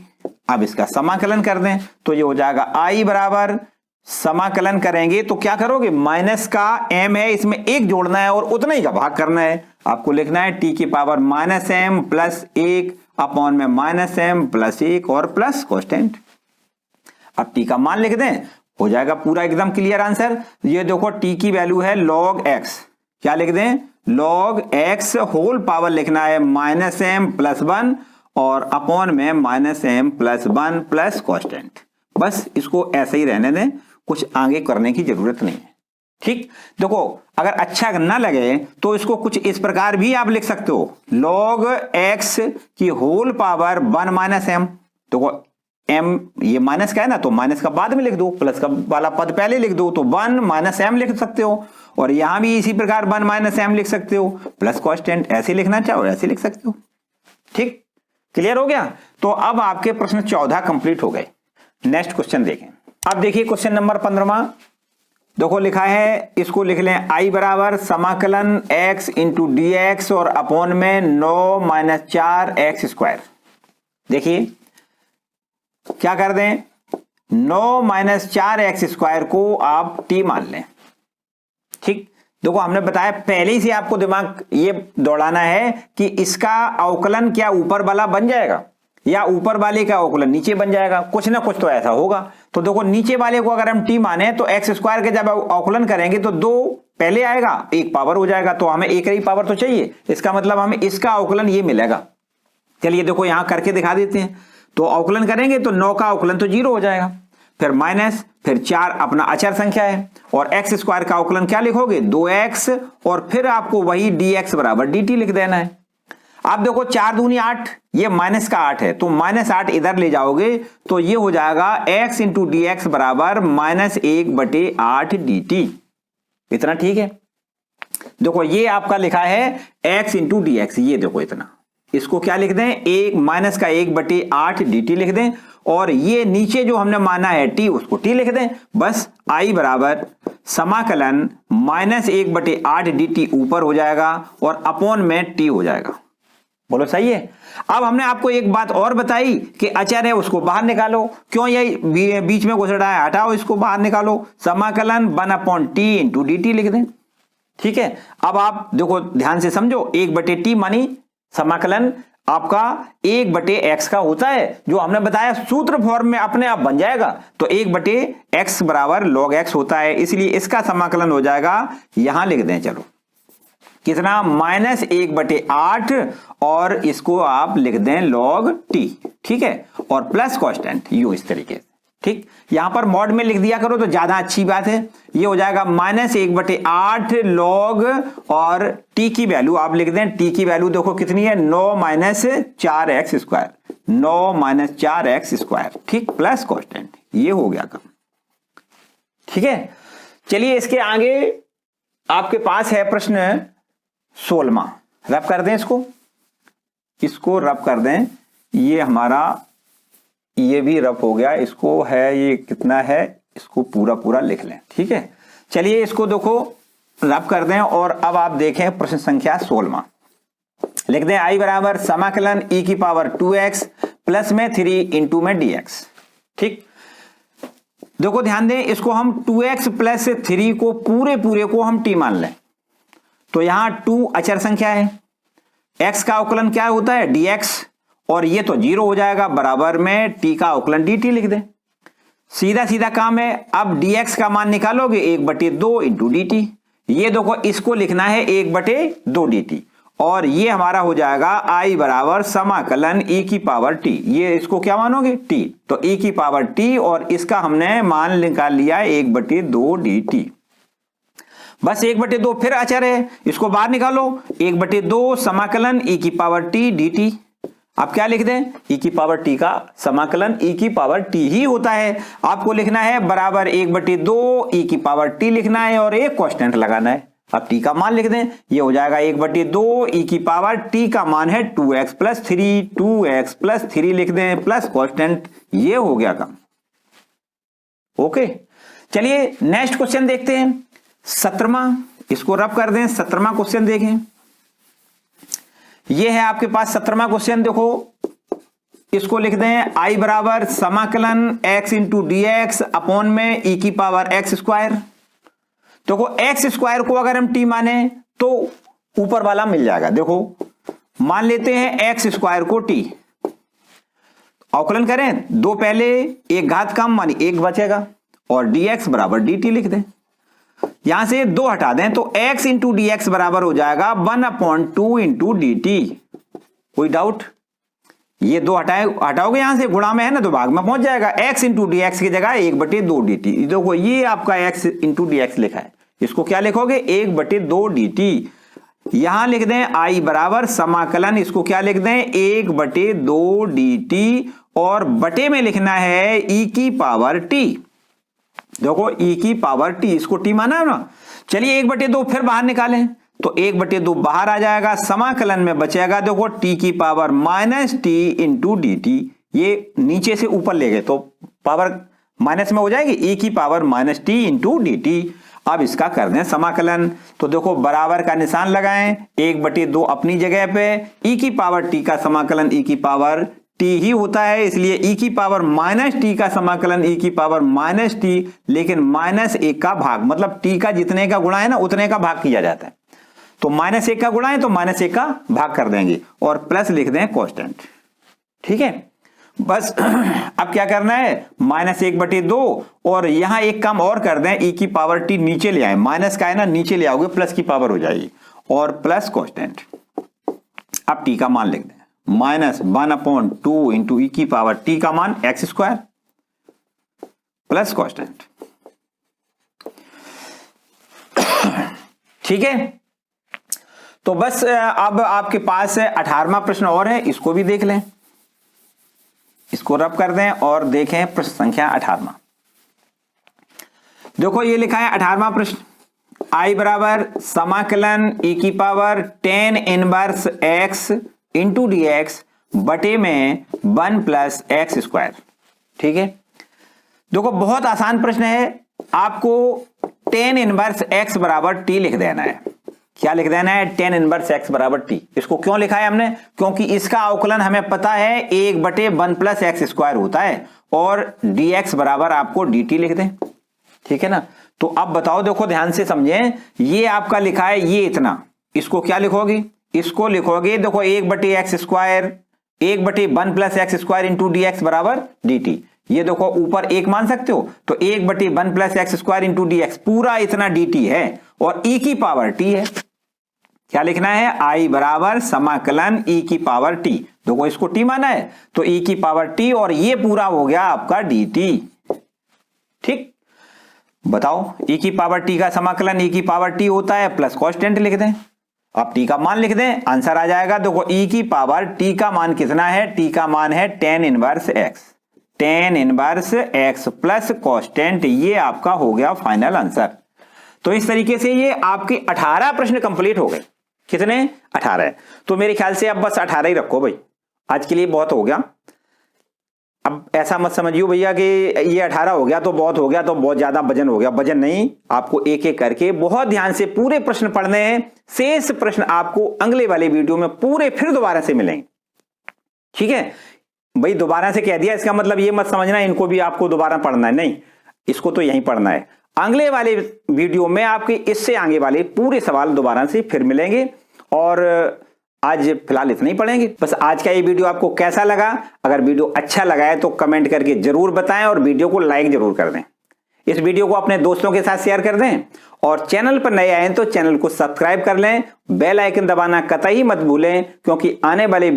अब इसका समाकलन कर दें तो ये हो जाएगा i बराबर समाकलन करेंगे तो क्या करोगे माइनस का m है इसमें एक जोड़ना है और उतना ही का भाग करना है। आपको लिखना है t की पावर -m प्लस 1 अपॉन में -m प्लस 1 और प्लस कांस्टेंट। अब t का मान लिख दें, हो जाएगा पूरा एकदम क्लियर आंसर। ये देखो t की वैल्यू है log x, क्या लिख दें log x होल पावर लिखना है -m प्लस 1 और अपॉन में -m प्लस 1 प्लस कांस्टेंट। बस इसको ऐसे ही रहने दें, कुछ आगे करने की जरूरत नहीं है। ठीक, देखो अगर अच्छा ना लगे तो इसको कुछ इस प्रकार भी आप लिख सकते हो log x की होल पावर 1 - m। देखो m ये माइनस का है ना तो माइनस का बाद में लिख दो, प्लस का वाला पद पहले लिख दो, तो 1 - m लिख सकते हो और यहां भी इसी प्रकार 1 - m लिख सकते हो, प्लस कांस्टेंट ऐसे लिखना चाहो ऐसे लिख सकते हो। ठीक, क्लियर हो गया? तो अब आपके प्रश्न 14 कंप्लीट हो गए। नेक्स्ट क्वेश्चन देखें। अब देखिए क्वेश्चन नंबर 15वां, देखो लिखा है, इसको लिख लें i बराबर समाकलन x इंटू डी एक्स और अपॉन में 9 - 4x स्क्वायर। देखिए क्या कर दें, 9 माइनस 4x² को आप t मान लें। ठीक, देखो हमने बताया पहले ही से आपको दिमाग ये दौड़ाना है कि इसका अवकलन क्या ऊपर वाला बन जाएगा या ऊपर वाले का अवकलन नीचे बन जाएगा, कुछ ना कुछ तो ऐसा होगा। तो देखो नीचे वाले को अगर हम t माने तो x² के जब अवकलन करेंगे तो 2 पहले आएगा, 1 पावर हो जाएगा, तो हमें एक ही पावर तो चाहिए, इसका मतलब हमें इसका अवकलन ये मिलेगा। चलिए देखो यहां करके दिखा देते हैं। तो अवकलन करेंगे तो 9 का अवकलन तो 0 हो जाएगा, फिर माइनस, फिर 4 अपना अचर संख्या है, और x² का अवकलन क्या लिखोगे, 2x, और फिर आपको वही dx बराबर dt लिख देना है। आप देखो 4 दूनी 8, ये माइनस का 8 है, तो -8 इधर ले जाओगे तो ये हो जाएगा x इंटू डी एक्स बराबर -1/8 dt। इतना ठीक है। देखो ये आपका लिखा है x इंटू डी एक्स, ये देखो इतना, इसको क्या लिख दें, -1/8 dt लिख दें, और ये नीचे जो हमने माना है t, उसको t लिख दें। बस i बराबर समाकलन -1/8 dt ऊपर हो जाएगा और अपॉन में t हो जाएगा। बोलो सही है। अब हमने आपको एक बात और बताई कि अचर है उसको बाहर निकालो, क्यों ये बीच में घुस रहा है, हटाओ इसको बाहर निकालो, समाकलन 1/t इंटू dt लिख दें। ठीक है, अब आप देखो ध्यान से समझो, 1/t मानी समाकलन आपका 1/x का होता है, जो हमने बताया सूत्र फॉर्म में अपने आप बन जाएगा, तो 1/x बराबर log x होता है, इसलिए इसका समाकलन हो जाएगा, यहां लिख दें चलो कितना, -1/8, और इसको आप लिख दें log t। ठीक है, और प्लस कांस्टेंट यू इस तरीके से। ठीक, यहां पर मॉड में लिख दिया करो तो ज्यादा अच्छी बात है। ये हो जाएगा -1/8 log, और t की वैल्यू आप लिख दें, t की वैल्यू देखो कितनी है, 9 माइनस 4x², 9 माइनस 4x²। ठीक, प्लस कांस्टेंट, ये हो गया काम। ठीक है, चलिए इसके आगे आपके पास है प्रश्न 16। रब कर दें इसको रब कर दें, ये हमारा ये भी रफ हो गया, इसको है ये कितना है, इसको पूरा लिख लें। ठीक है, चलिए इसको देखो रफ कर दें, और अब आप देखें प्रश्न संख्या 16 लिख दें, i बराबर समाकलन e⁻²x प्लस में 3 इंटू में dx। ठीक, देखो ध्यान दें, इसको हम 2x प्लस 3 को पूरे को हम t मान लें, तो यहां 2 अचर संख्या है, x का अवकलन क्या होता है, dx, और ये तो 0 हो जाएगा, बराबर में t का अवकलन dt लिख दें। सीधा काम है। अब dx का मान निकालोगे 1/2 इंटू dt, ये देखो इसको लिखना है 1/2 dt, और ये हमारा हो जाएगा i बराबर समाकलन e⁻t, ये इसको क्या मानोगे, t, तो e⁻t, और इसका हमने मान निकाल लिया 1/2 dt। बस 1/2 फिर अचर है, इसको बाहर निकालो, 1/2 समाकलन e⁻t dt। आप क्या लिख दें, e⁻t का समाकलन e⁻t ही होता है, आपको लिखना है बराबर 1/2 e⁻t लिखना है, और एक कांस्टेंट लगाना है। अब t का मान लिख दें, ये हो जाएगा 1/2 e⁻t का मान है 2x प्लस 3, 2x प्लस 3 लिख दें, प्लस कांस्टेंट, ये हो गया काम। ओके, चलिए नेक्स्ट क्वेश्चन देखते हैं, 17वां, इसको रब कर दें। 17वां क्वेश्चन देखें, ये है आपके पास 17वां क्वेश्चन। देखो इसको लिख दें, i बराबर समाकलन x into D x upon में e⁻x²। देखो x² को अगर हम t माने तो ऊपर वाला मिल जाएगा। देखो मान लेते हैं x² को t, अवकलन करें, 2 पहले, एक घात कम मानी 1 बचेगा, और dx बराबर dt लिख दें। यहां से 2 हटा दें तो x इंटू डी एक्स बराबर हो जाएगा 1/2 इंटू dt। कोई डाउट, ये 2 हटाओगे यहां से, गुणा में है ना तो भाग में पहुंच जाएगा, x इंटू डी एक्स की जगह 1/2 dt। देखो ये आपका x इंटू डी एक्स लिखा है, इसको क्या लिखोगे, 1/2 dt। यहां लिख दें i बराबर समाकलन, इसको क्या लिख दें, 1/2 dt, और बटे में लिखना है e⁻t। देखो e⁻t, इसको t माना है ना। चलिए 1/2 फिर बाहर निकालें, तो 1/2 बाहर आ जाएगा, समाकलन में बचेगा देखो t⁻t इंटू dt, ये नीचे से ऊपर ले गए तो पावर माइनस में हो जाएगी, e⁻t इंटू dt। अब इसका कर दें समाकलन, तो देखो बराबर का निशान लगाएं, 1/2 अपनी जगह पे, e⁻t का समाकलन टी ही होता है, इसलिए e की पावर माइनस टी का समाकलन e की पावर माइनस टी, लेकिन माइनस 1 का भाग, मतलब t का जितने का गुणा है ना उतने का भाग किया जाता है। तो माइनस 1 का गुणा है तो माइनस 1 का भाग कर देंगे और प्लस लिख दें कांस्टेंट। ठीक है, बस अब क्या करना है, -1/2 और यहां एक काम और कर दें, e की पावर t नीचे ले आए, माइनस का है ना नीचे ले आओगे प्लस की पावर हो जाएगी और प्लस कांस्टेंट। अब t का मान लिख दें, -1/2 इंटू ई की पावर t का मान x² प्लस कांस्टेंट। ठीक है, तो बस अब आपके पास 18वां प्रश्न और है, इसको भी देख लें, इसको रब कर दें और देखें प्रश्न संख्या 18वां। देखो ये लिखा है 18वां प्रश्न, I बराबर समाकलन e की power tan inverse x into D x बटे में 1 प्लस x²। ठीक है, देखो बहुत आसान प्रश्न है, आपको tan इनवर्स x बराबर t लिख देना है। क्या लिख देना है, tan इनवर्स x बराबर t। इसको क्यों लिखा है हमने, क्योंकि इसका अवकलन हमें पता है 1/1 प्लस x² होता है और dx बराबर आपको dt लिख दें। ठीक है ना, तो अब बताओ, देखो ध्यान से समझें, ये आपका लिखा है ये इतना, इसको क्या लिखोगे, इसको लिखोगे देखो 1/x², 1/1 plus x² into D x बराबर dt। ये देखो ऊपर एक मान सकते हो, तो 1/1 plus x² into D x पूरा इतना dt है और e की पावर t है। क्या लिखना है, I बराबर समाकलन e की पावर t, देखो इसको t माना है तो e की पावर t और ये पूरा हो गया आपका dt। ठीक, बताओ e की पावर t का समाकलन e की पावर t होता है प्लस कांस्टेंट लिख दें, आप t का मान लिख दें, आंसर आ जाएगा। देखो e की पावर t का मान कितना है, t का मान है tan inverse x, tan inverse x plus constant, ये आपका हो गया फाइनल आंसर। तो इस तरीके से ये आपके 18 प्रश्न कंप्लीट हो गए। कितने, 18। तो मेरे ख्याल से अब बस 18 ही रखो भाई, आज के लिए बहुत हो गया। अब ऐसा मत समझियो भैया कि ये 18 हो गया तो बहुत हो गया, तो बहुत ज्यादा वजन हो गया, वजन नहीं, आपको एक एक करके बहुत ध्यान से पूरे प्रश्न पढ़ने हैं। शेष प्रश्न आपको अगले वाले वीडियो में पूरे फिर दोबारा से मिलेंगे। ठीक है भाई, दोबारा से कह दिया इसका मतलब ये मत समझना इनको भी आपको दोबारा पढ़ना है, नहीं, इसको तो यहीं पढ़ना है। अगले वाले वीडियो में आपके इससे आगे वाले पूरे सवाल दोबारा से फिर मिलेंगे और आज फिलहाल इतना ही पढ़ेंगे। बस आज का ये वीडियो आपको कैसा लगा, अगर वीडियो अच्छा लगा है तो कमेंट करके जरूर बताएं और वीडियो को लाइक जरूर कर दें। इस वीडियो को अपने दोस्तों के साथ शेयर कर दें और चैनल पर नए आए तो चैनल को सब्सक्राइब कर लें, बेल आइकन दबाना कतई मत भूलें, क्योंकि आने वाले